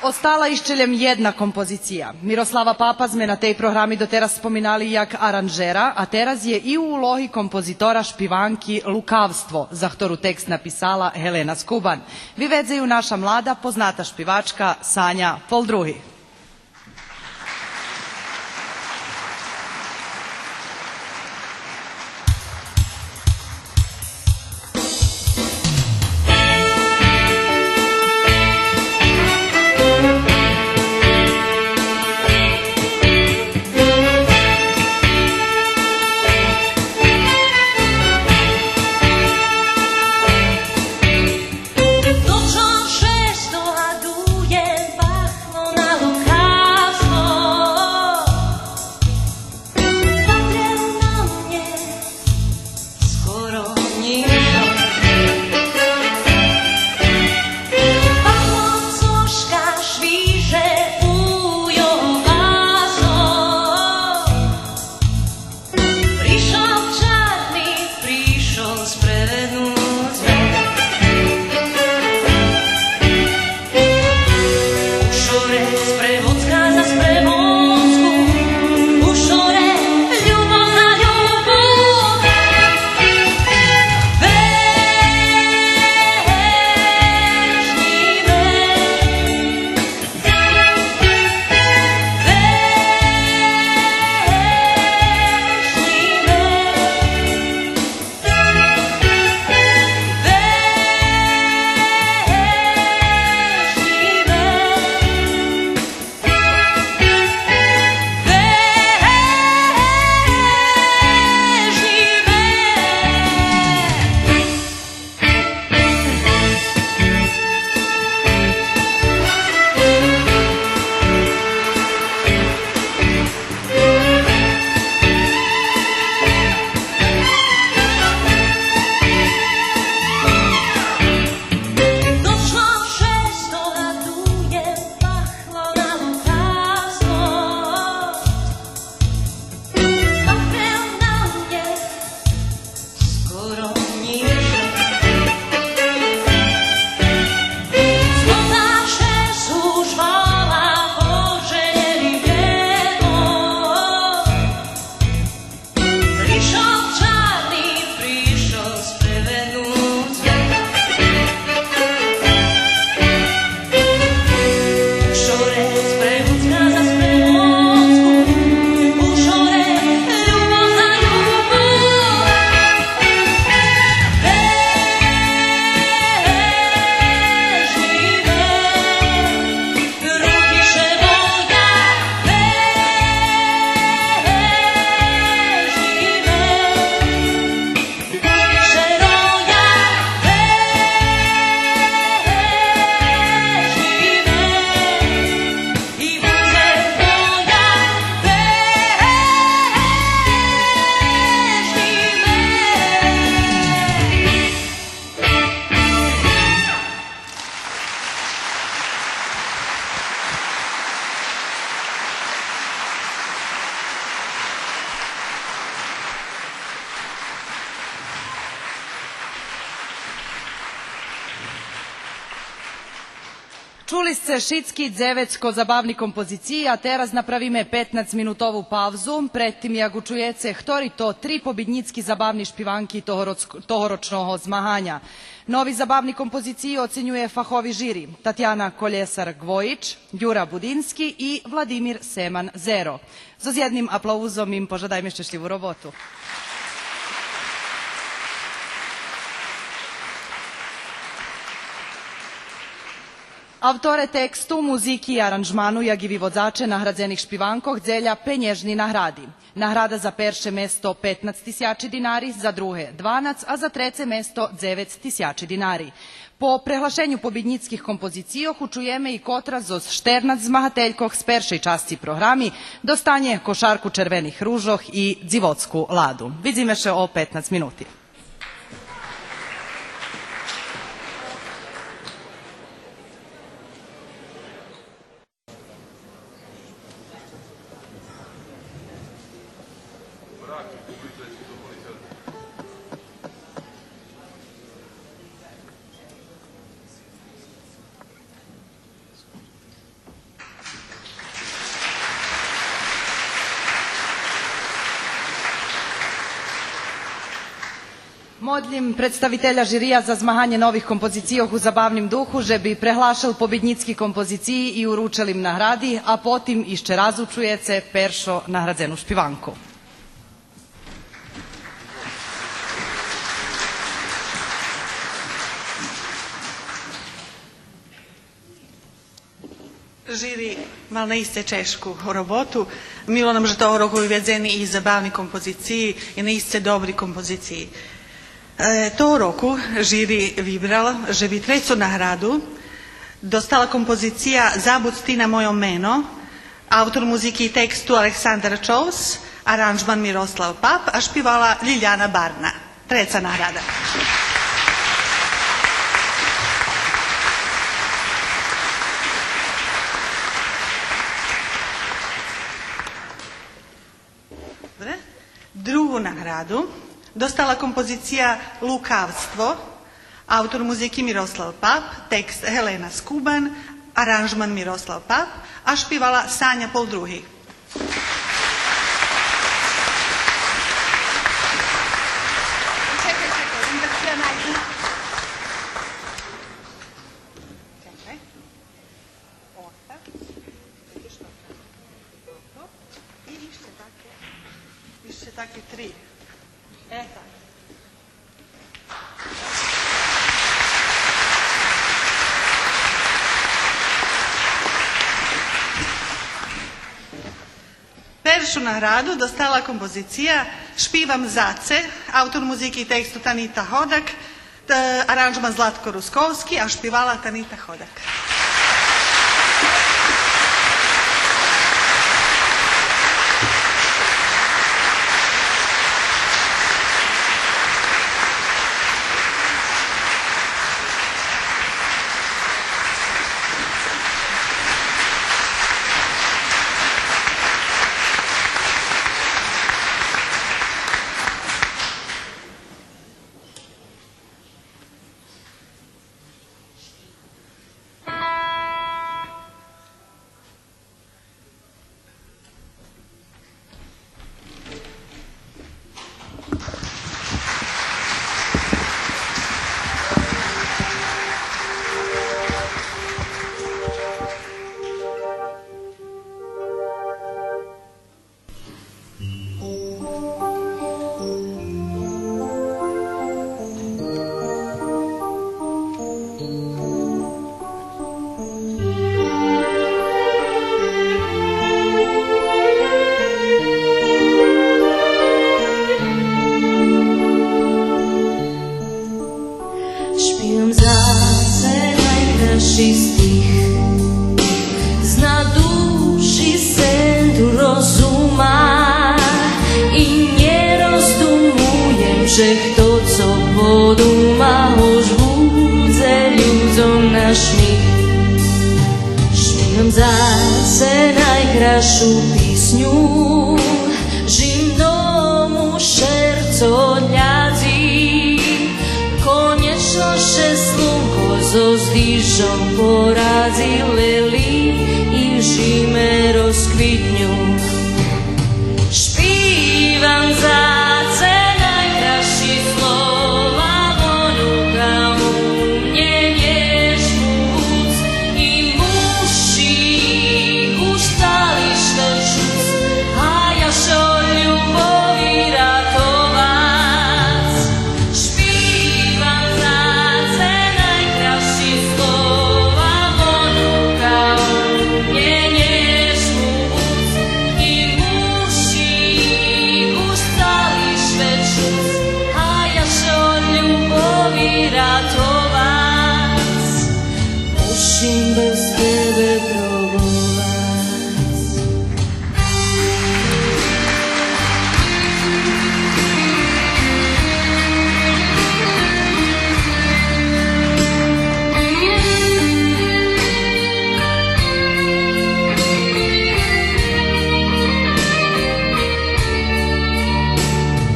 Ostala iščeljem jedna kompozicija. Miroslava Papa sme na tej programi do teraz spominali jak aranžera, a teraz je i u ulohi kompozitora špivanki Lukavstvo, za ktoru tekst napisala Helena Skuban. Vyvedzeju naša mlada poznata špivačka Sanja Poldruhi. Nočom šesto a duje pachlo na lom. Čuli ste šitski dzevecko-zabavni kompoziciji, a teraz napravíme 15-minutovú pauzu. Predtým, jak učujete, ktorí to tri pobjednícky zabavni špivanki tohoročného zmahanja. Novi zabavni kompoziciji ocenjuje fahovi žiri Tatjana Koljesar-Gvojić, Jura Budinski i Vladimir Seman-Zero. Z jednim aplauzom im požadajme šťastlivú robotu. Автори тексту, музики и аранжману, jak i vyvodzače nahradzenih špivankoh dzelja penježni nahradi. Nahrada za perše mesto 15.000 dinari, za druge 12, a za trece mesto 9.000 dinari. Po prehlašenju pobjednickih kompozicijoh učujeme i kotra zoz šternac zmahateljkoh s peršej časti programi, dostanje košarku červenih ružoh i dzivotsku ladu. Vidime še o 15 minuti. Modlim predstavitelja žirija za zmahanje novih kompozicijoh u zabavnim duhu, že bi prehlašal pobjednicki kompoziciji i uručal im nahradi, a potim išće razučujece peršo nahradzenu špivanku. Žiri mal naiste češku robotu. Milo nam, že toho roku vyvedzeni i zabavni kompoziciji i naiste dobri kompoziciji. Toho roku žiri vybral, že bi treću nahradu dostala kompozicija Zabud ti na mojo meno, autor muziki i tekstu Aleksandar Čous, aranžman Miroslav Pap, a špivala Ljiljana Barna. Treća nahrada. Drugu nahradu dostala kompozicija Lukavstvo, autor muziki Miroslav Pap, tekst Helena Skuban, aranžman Miroslav Pap, a špivala Sanja Poldruhi. Takvi tri. Tako. Peršu nahradu dostala kompozicija Špivam Zace, autor muziki i tekstu Tanita Hodak, aranžman Zlatko Ruskovski, a špivala Tanita Hodak. Kto co poduma už budze ľuďom našich. Špievam zase najkrajšiu písňu, živnomu šerco dňazí. Koniečno, že slunko zo so zdyšom porazili i žime rozkvitnju. Špívam záce najkrajší slova vonuka u mne nežmúc i muši už stali štrčúc a ja šo ljubovi ratovac. Špívam záce najkrajší slova vonuka u mne nežmúc i muši už stali štrčúc a ja šo ljubovi ratovac. Mušim bez tebe probovac.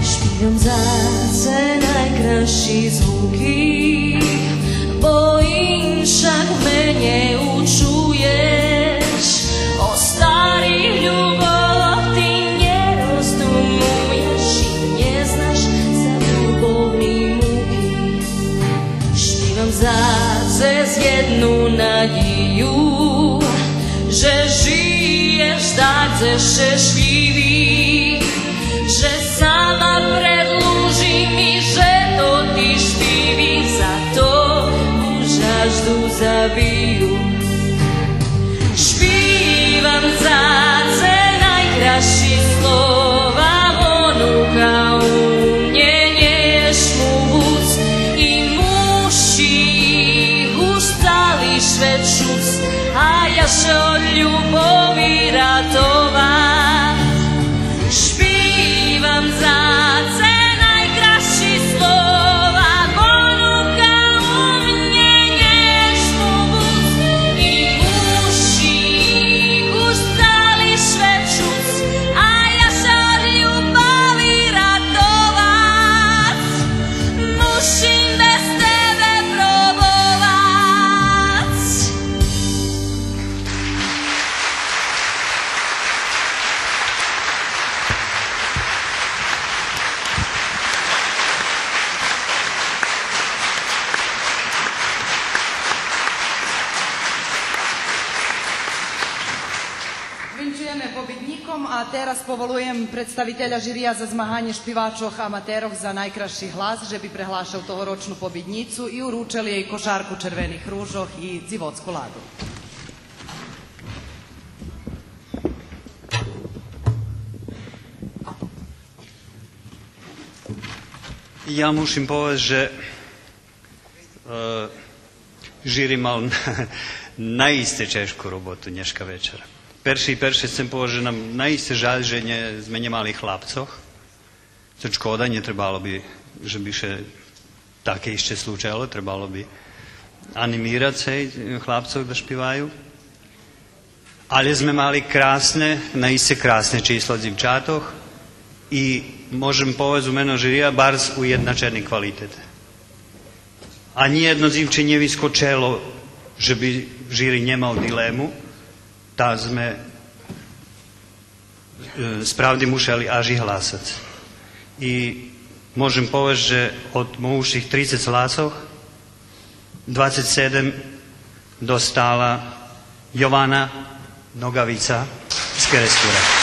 Špívam záce najkrajší zvuky, bojím však mene učuješ. O starých ľubov ty nerozdumuješ i neznáš sa ľubovný múky. Špívam záce z jednu nadiju, že žiješ tak ešte štivý, že sama predlúži mi, že to ty štivý, za to už žaždu zabijú. Špívam záce najkrajší slova vonuka u mne nežmúc i muši už stali švečúc a ja šo ljubovi ratovac. Špívam záce najkrajší slova vonuka u mne nežmúc i muši už stali švečúc a ja šo ljubovi ratovac. Mušim bez tebe probovac. Vinčujeme pobednikom, a teraz povolujem predstaviteľa žirija za zmahanje špivačoh amateroh za najkraši hlas, že bi prehlášal tohoročnu pobednicu i uručili jej košarku červenih ružoh i civotsku ladu. Ja mušim povedati, že žiri mal naiste češku robotu dneška večera. Perši chcem povedati, že nam naiste žalj, že sme nemali chlapcoh. To škoda, nie trebalo by, že by še také ešte slučajalo, trebalo by animirati se chlapcov da špivaju. Ali sme mali krasne, naiste krasne číslo dzivčatoh i možem povedati u meno žirija bar ujednačeni kvalitet. A nijedno dzivče nije vyskočelo, že by žiri nemal dilemu, da sme spravdi mušali až i hlasac. I možem povedati, že od mogućih 30 hlasov 27 dostala Jovana Nogavica iz Kerestura.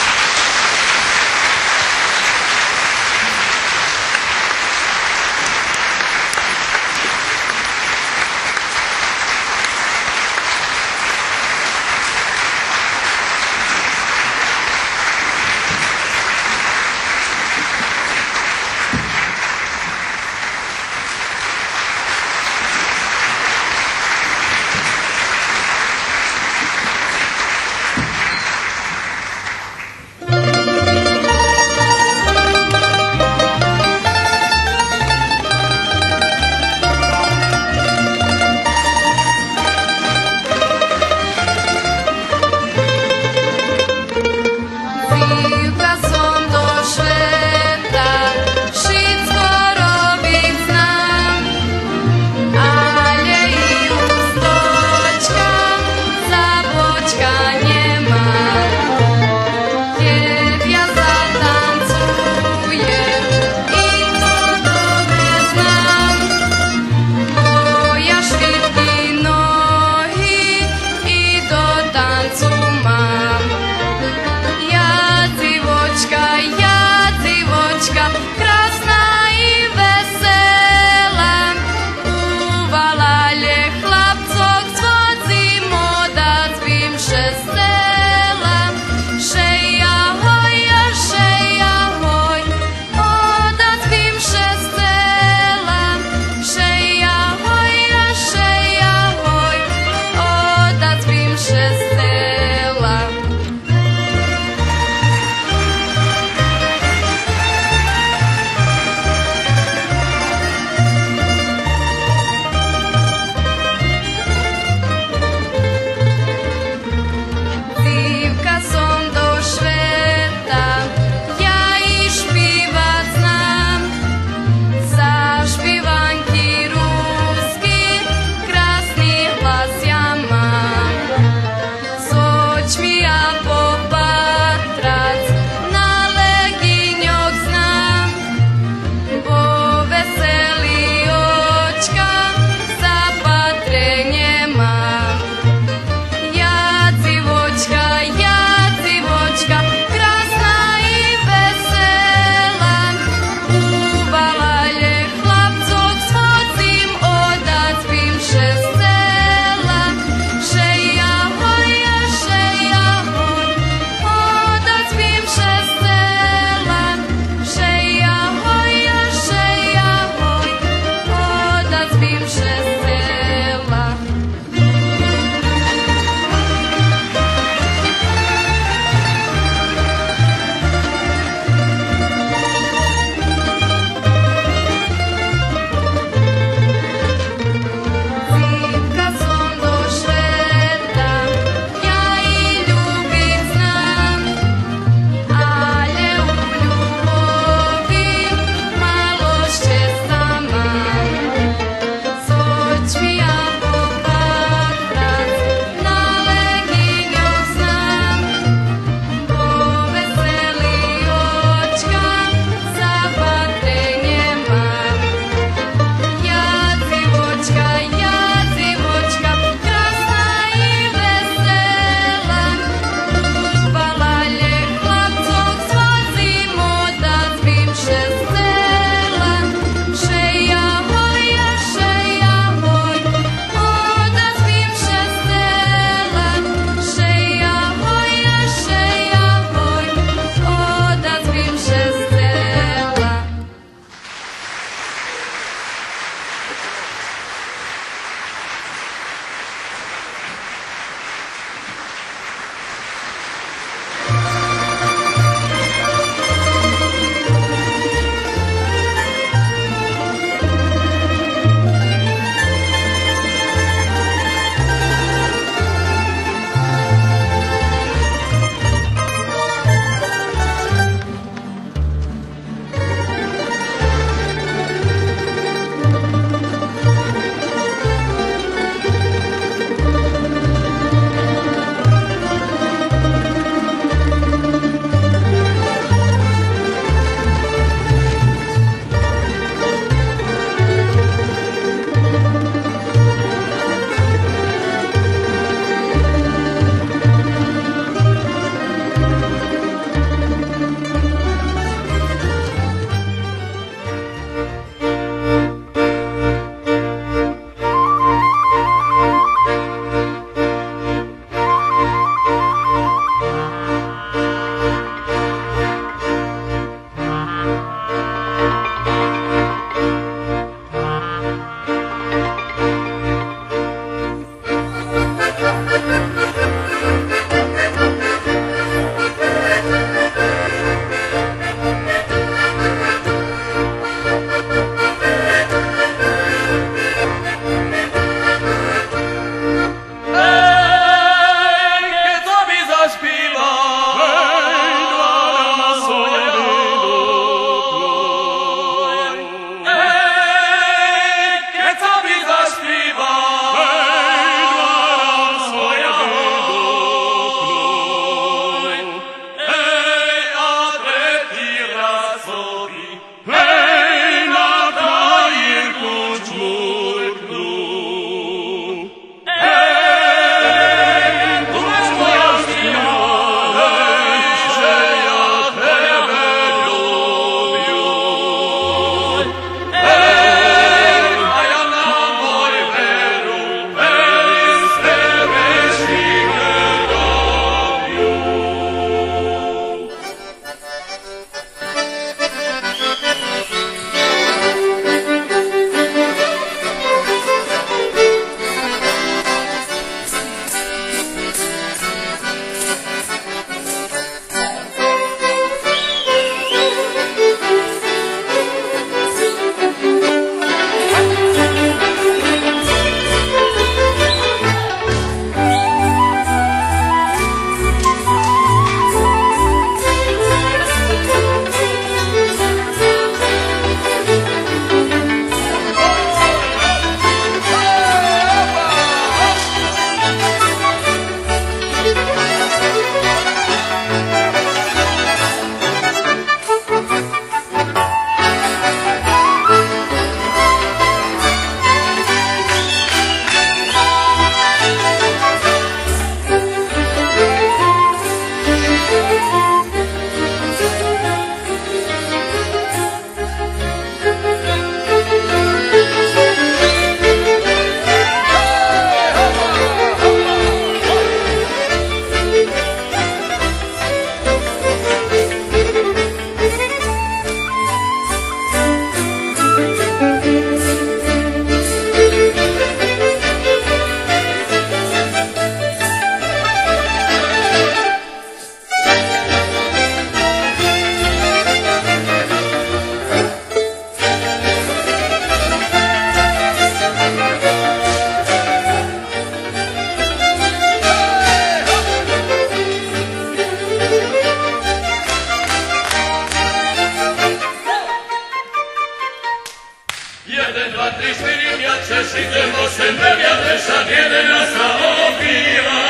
Jeden, dwa, tri, čtyri, pięć, sześć, siedem, osiem, dziewięć, dziesięć, 11 odbiła.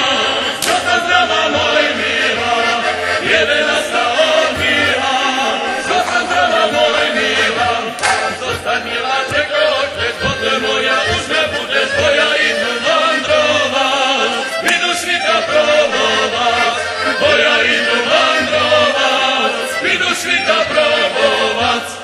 Co ta zdrawa moj miła, 11 odbiła. Co ta zdrawa moj miła, zostań miła, czego ojciec, potem moja już nie bude twoja i tu wędrować. Idu świta próbować, bo ja idu wędrować. Idu świta próbować.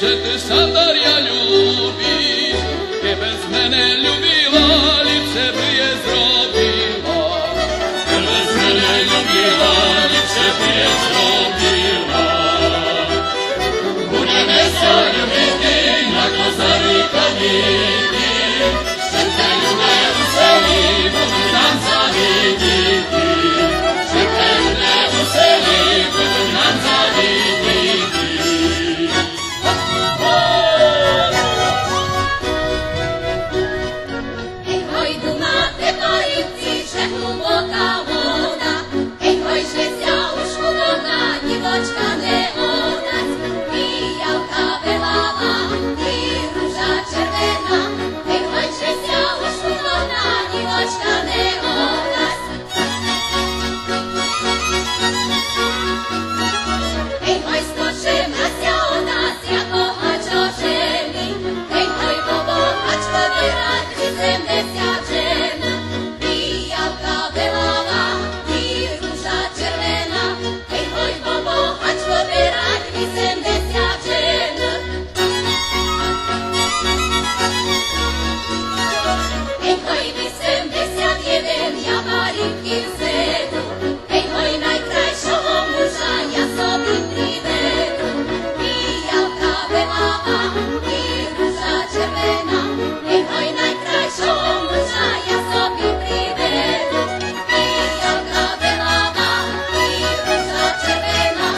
više te Šandar ja ljubim, je bez mene ljubila, lice prije zrobila. Je bez mene ljubila, lice prije zrobila. Bude me sa ljubiti, na kozari kad vidim, čekaju me u seli, budu nam zaviditi. Čekaju me u seli, budu nam zaviditi. Ej, hoj, Dunate, Marinci, že hluboká voda. Ej, hoj, že sia už chudobná, divočka neonac. Pijavka beláva, ty rúža červená. Ej, hoj, že sia už chudobná, divočka neonac. Ej, hoj, skoče mrasia od nás, jako hačo ženy. Ej, hoj, bobo, hačko vyrať, 70 žen. Pijavka beláva, ty rúža červená. Ej, hoj, bobo, hačko vyrať, 70 žen. Ej, hoj, 81, ja Marinky vzedu. Ej, hoj, najkrajšoho muža, ja sobi privedu. Pijavka beláva, ty rúža červená. Ej, hoj, najkrajšoho muža, ja sobi privedu. Pijavka beláva, ty rúža červená.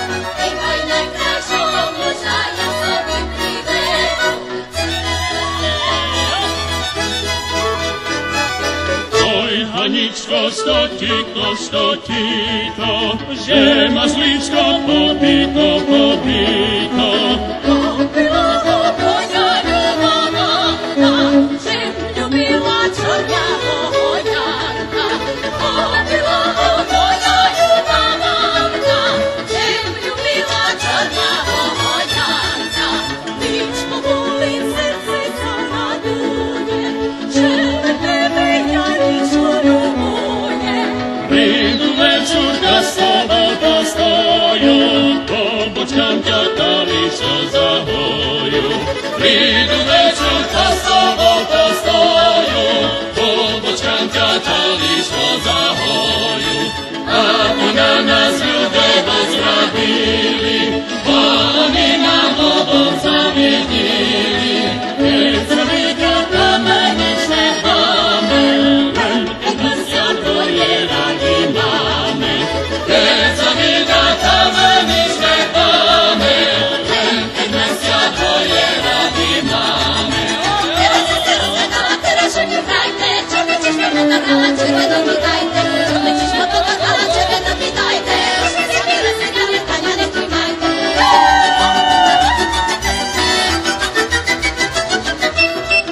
Ej, hoj, najkrajšoho muža, ja sobi privedu. Oj, Haničko, što ti to, že máš líčko pobito, pobito. Popila ho moja ljubavna, že ljubila črnja Bojanka. Popila ho moja ljubavna, že ljubila črnja Bojanka. Ličko volim, srce sa raduje, že tebe ja ličko ljubuje. Prídu večer, da s tobou postoju, pobočkám ťa taličko zahoju. Prídu večer, da s tobou postoju, pobočkám ťa taličko zahoju. Ako na nás ľudia dozradili, oni nám obom zavidili. Keď sa vidia kameničné máme, len keď nosia tvoje radi máme. Keď sa vidia kameničné máme, len keď nosia tvoje radi máme. Teraz sa rozvedala, teraz že mi dajte, čo mi čiž mi dala, červeno mi dajte, čo mi čiž mi dala, červeno mi dajte. Už mi si chvíle sedali, Tania, netrímajte.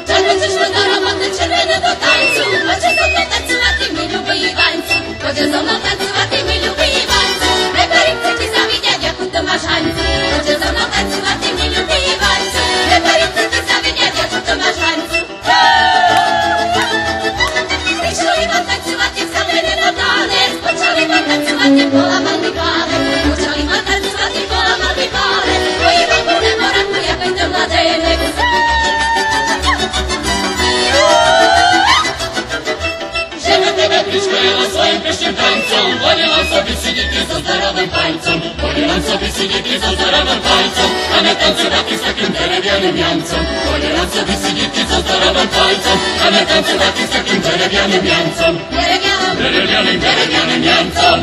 Čo mi čiž mi dala, máte červeno do tancu, poďte so mnou tancovať, ty mi ľubí Ivancu. Poďte so mnou tancovať, ty mi ľubí Ivancu. Reperi, chcete sa vidieť, akú to máš Hancu. Poďte so mnou tancovať, ty mi ľubí Ivancu. Reperi, chcete sa vidieť, akú to máš Hancu. Prišlo iba tancovať, jak sa mene na tanec. Počali ma tancovať, jak bola malý pálec. Počali ma tancovať, jak bola malý pálec. Po Ivanku nemoranku, jak je to mladenek. Že na tebe priškojila svojim pešným tancom, volila sobie si díky so zdravým paňcom. Volila sobie si díky so zdravým paňcom, a netancovať s takým derevianým Jancom. Volila sobie si díky so zdravým paňcom, a netancovať s takým derevianým Jancom. Derevianým Jancom.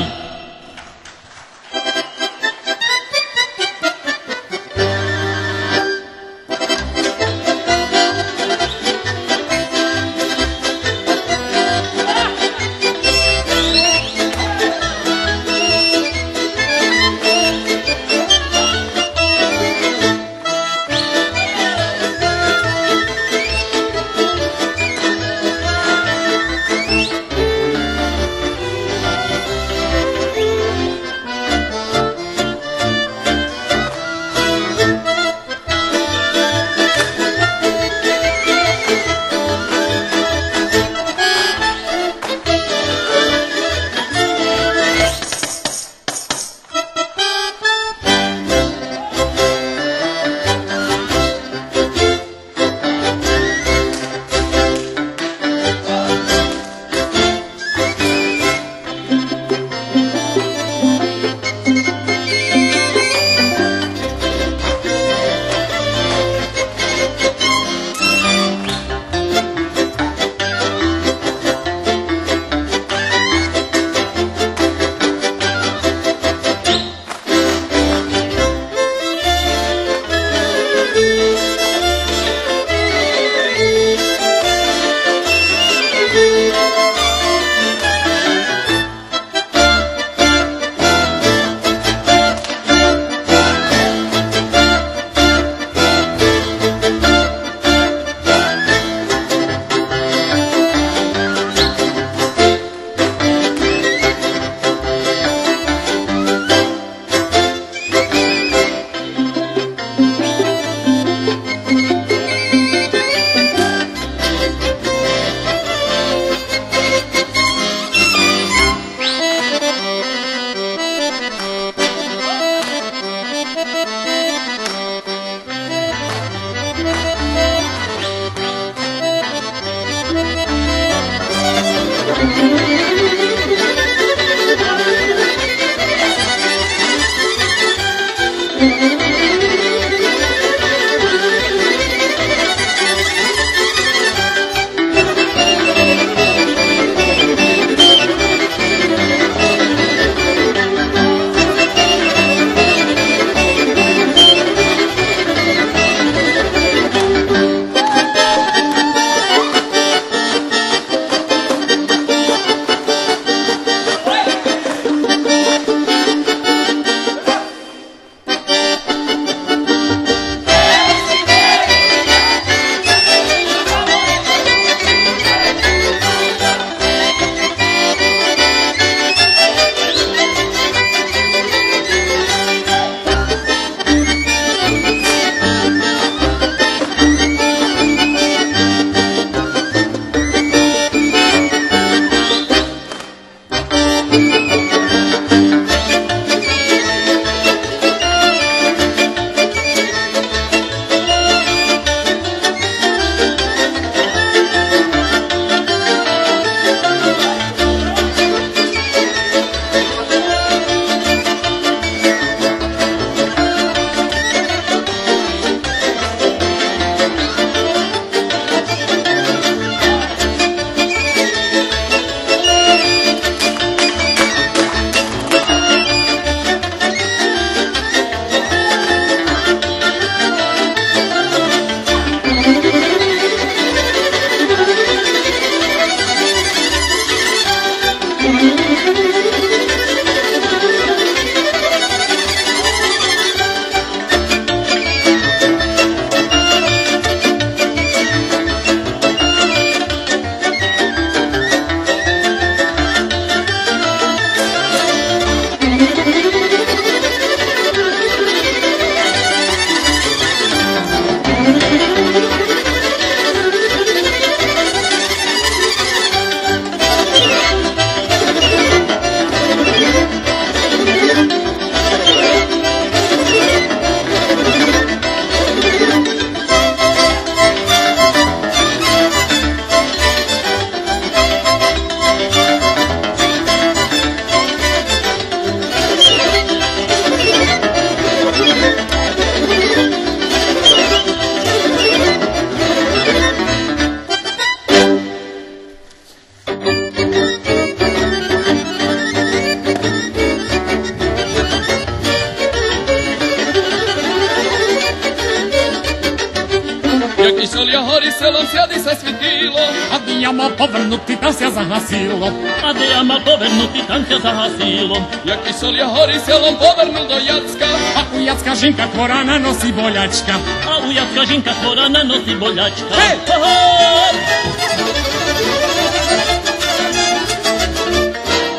Kisel ja hori selom sjedi se svitilo, a dijama povrnuti tam se zahasilo. A dijama povrnuti tam se zahasilo. Ja kisel ja hori selom povrnu do Jacka, A u Jacka žinka tvorana nosi boljačka. A u Jacka žinka tvorana nosi boljačka. Hej!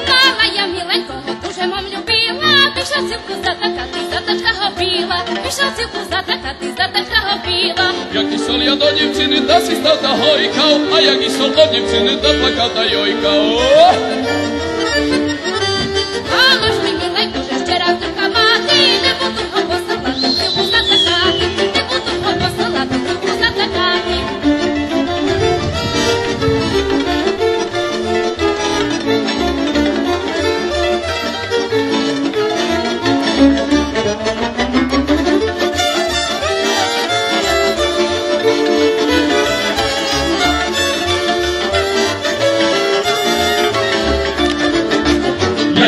Mala ja Milenko, duže mom ljubila, pišao si u zadaka, ti zadačka ho bila, pišao si u zadaka, ti zadačka ho bila. Ja kisel ja do djevčiny da si stav da hojkao, a ja kisel do djevčiny da plakao da jojkao. Aloš mi Milenko, že včera trka mati, ne budu ho poslala, ti u zadakati, ne budu ho poslala, ti u zadakati.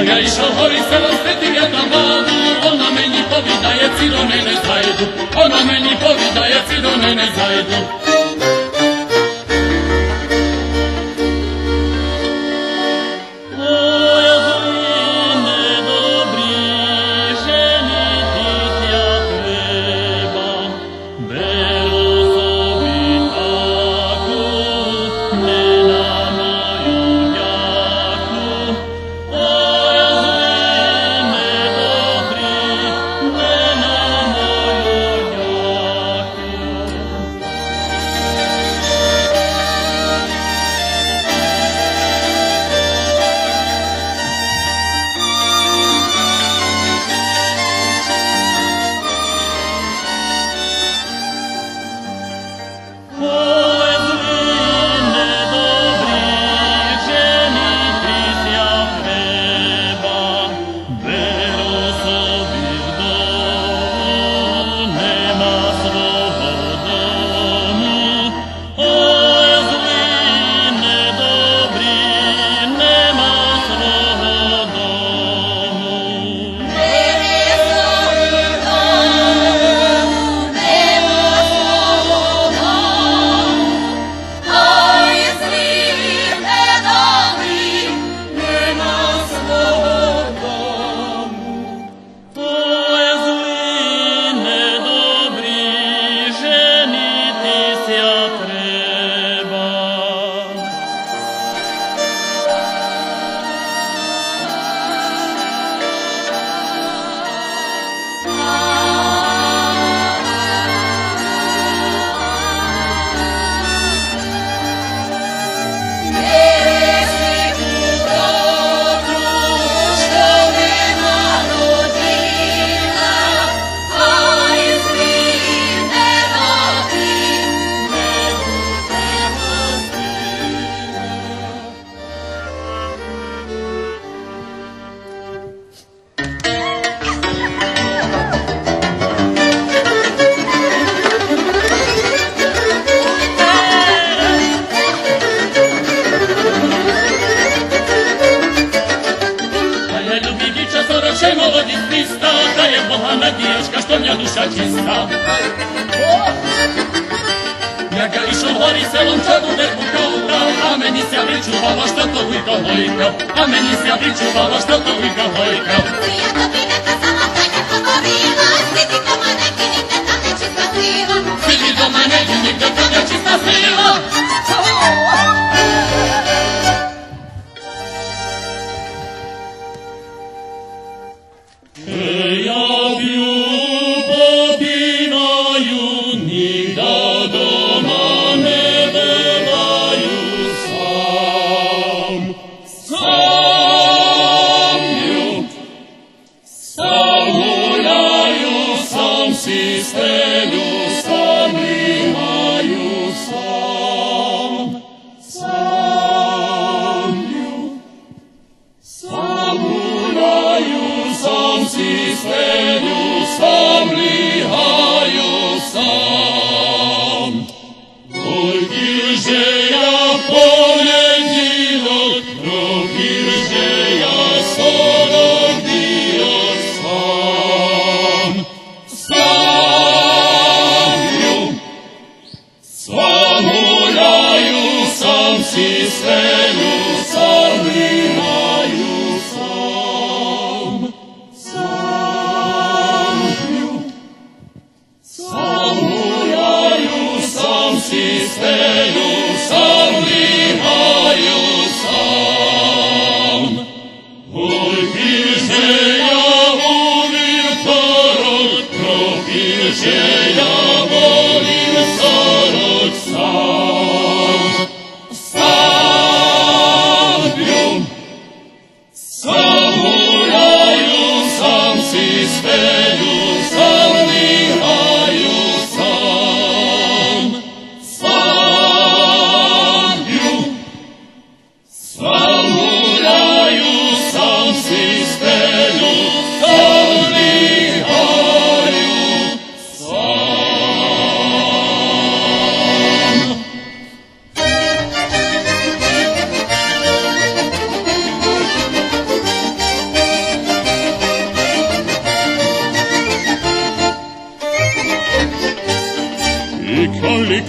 Ja išao hori selom svetim jedna vodu, ona meni povidaje cirone ne zajdu, ona meni povidaje cirone ne zajdu. Ana dječka što nja duša čista. Ja ga išao hori selom čadu verbu kauka, a meni se pričuvala što to ujka hojka, a meni se pričuvala što to ujka hojka. Sija to bi neka sama tajna govorila, sidi doma neki nigde tam nečista sila. Sidi doma neđi nigde tam nečista sila.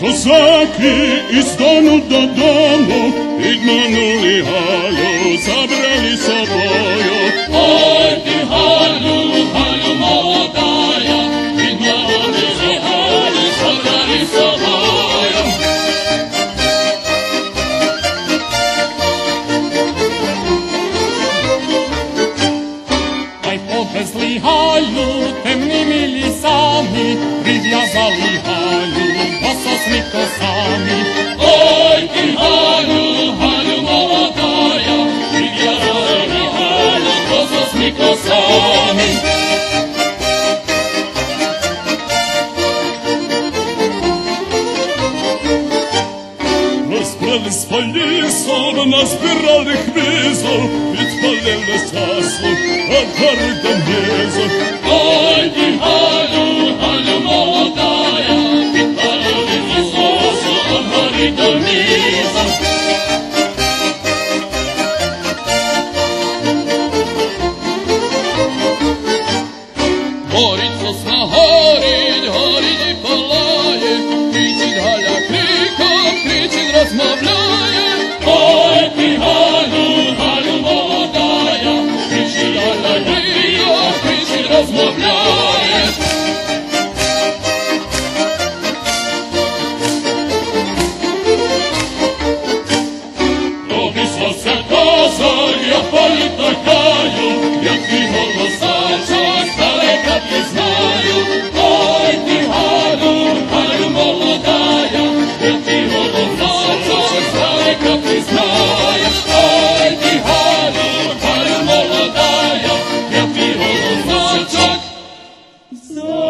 Kozaki iz donu do donu idmanuli halju, zabrali soboju. Oj ti halju, halju molodaja, idmanuli halju, zabrali soboju. Aj povezli halju, temni mili sami, privjazali halju, bososni kosami. Oj ti halju, halju molodaja, privjazali halju, bososni kosami. Rasprali spaljisom, nazbirali hvizom, itpaljele sasom, a garda mjezom. Oj ti halju, halju molodaja, pitpaljeli sasom, a garda mjezom. Horico sna horid, horid i palaje, kričit halja krika, kričit razmavljaje. Oj ti halju, halju molodaja, kričit halja krika, kričit razmavljaje. Dopisao se kozak, ja pali takaju, ja ti holosačak, daleka ti znaju. Oj ti halju, halju molodaja, ja ti holosačak, daleka ti znaju. Oj ti halju, halju molodaja, ja ti holosačak, znaju.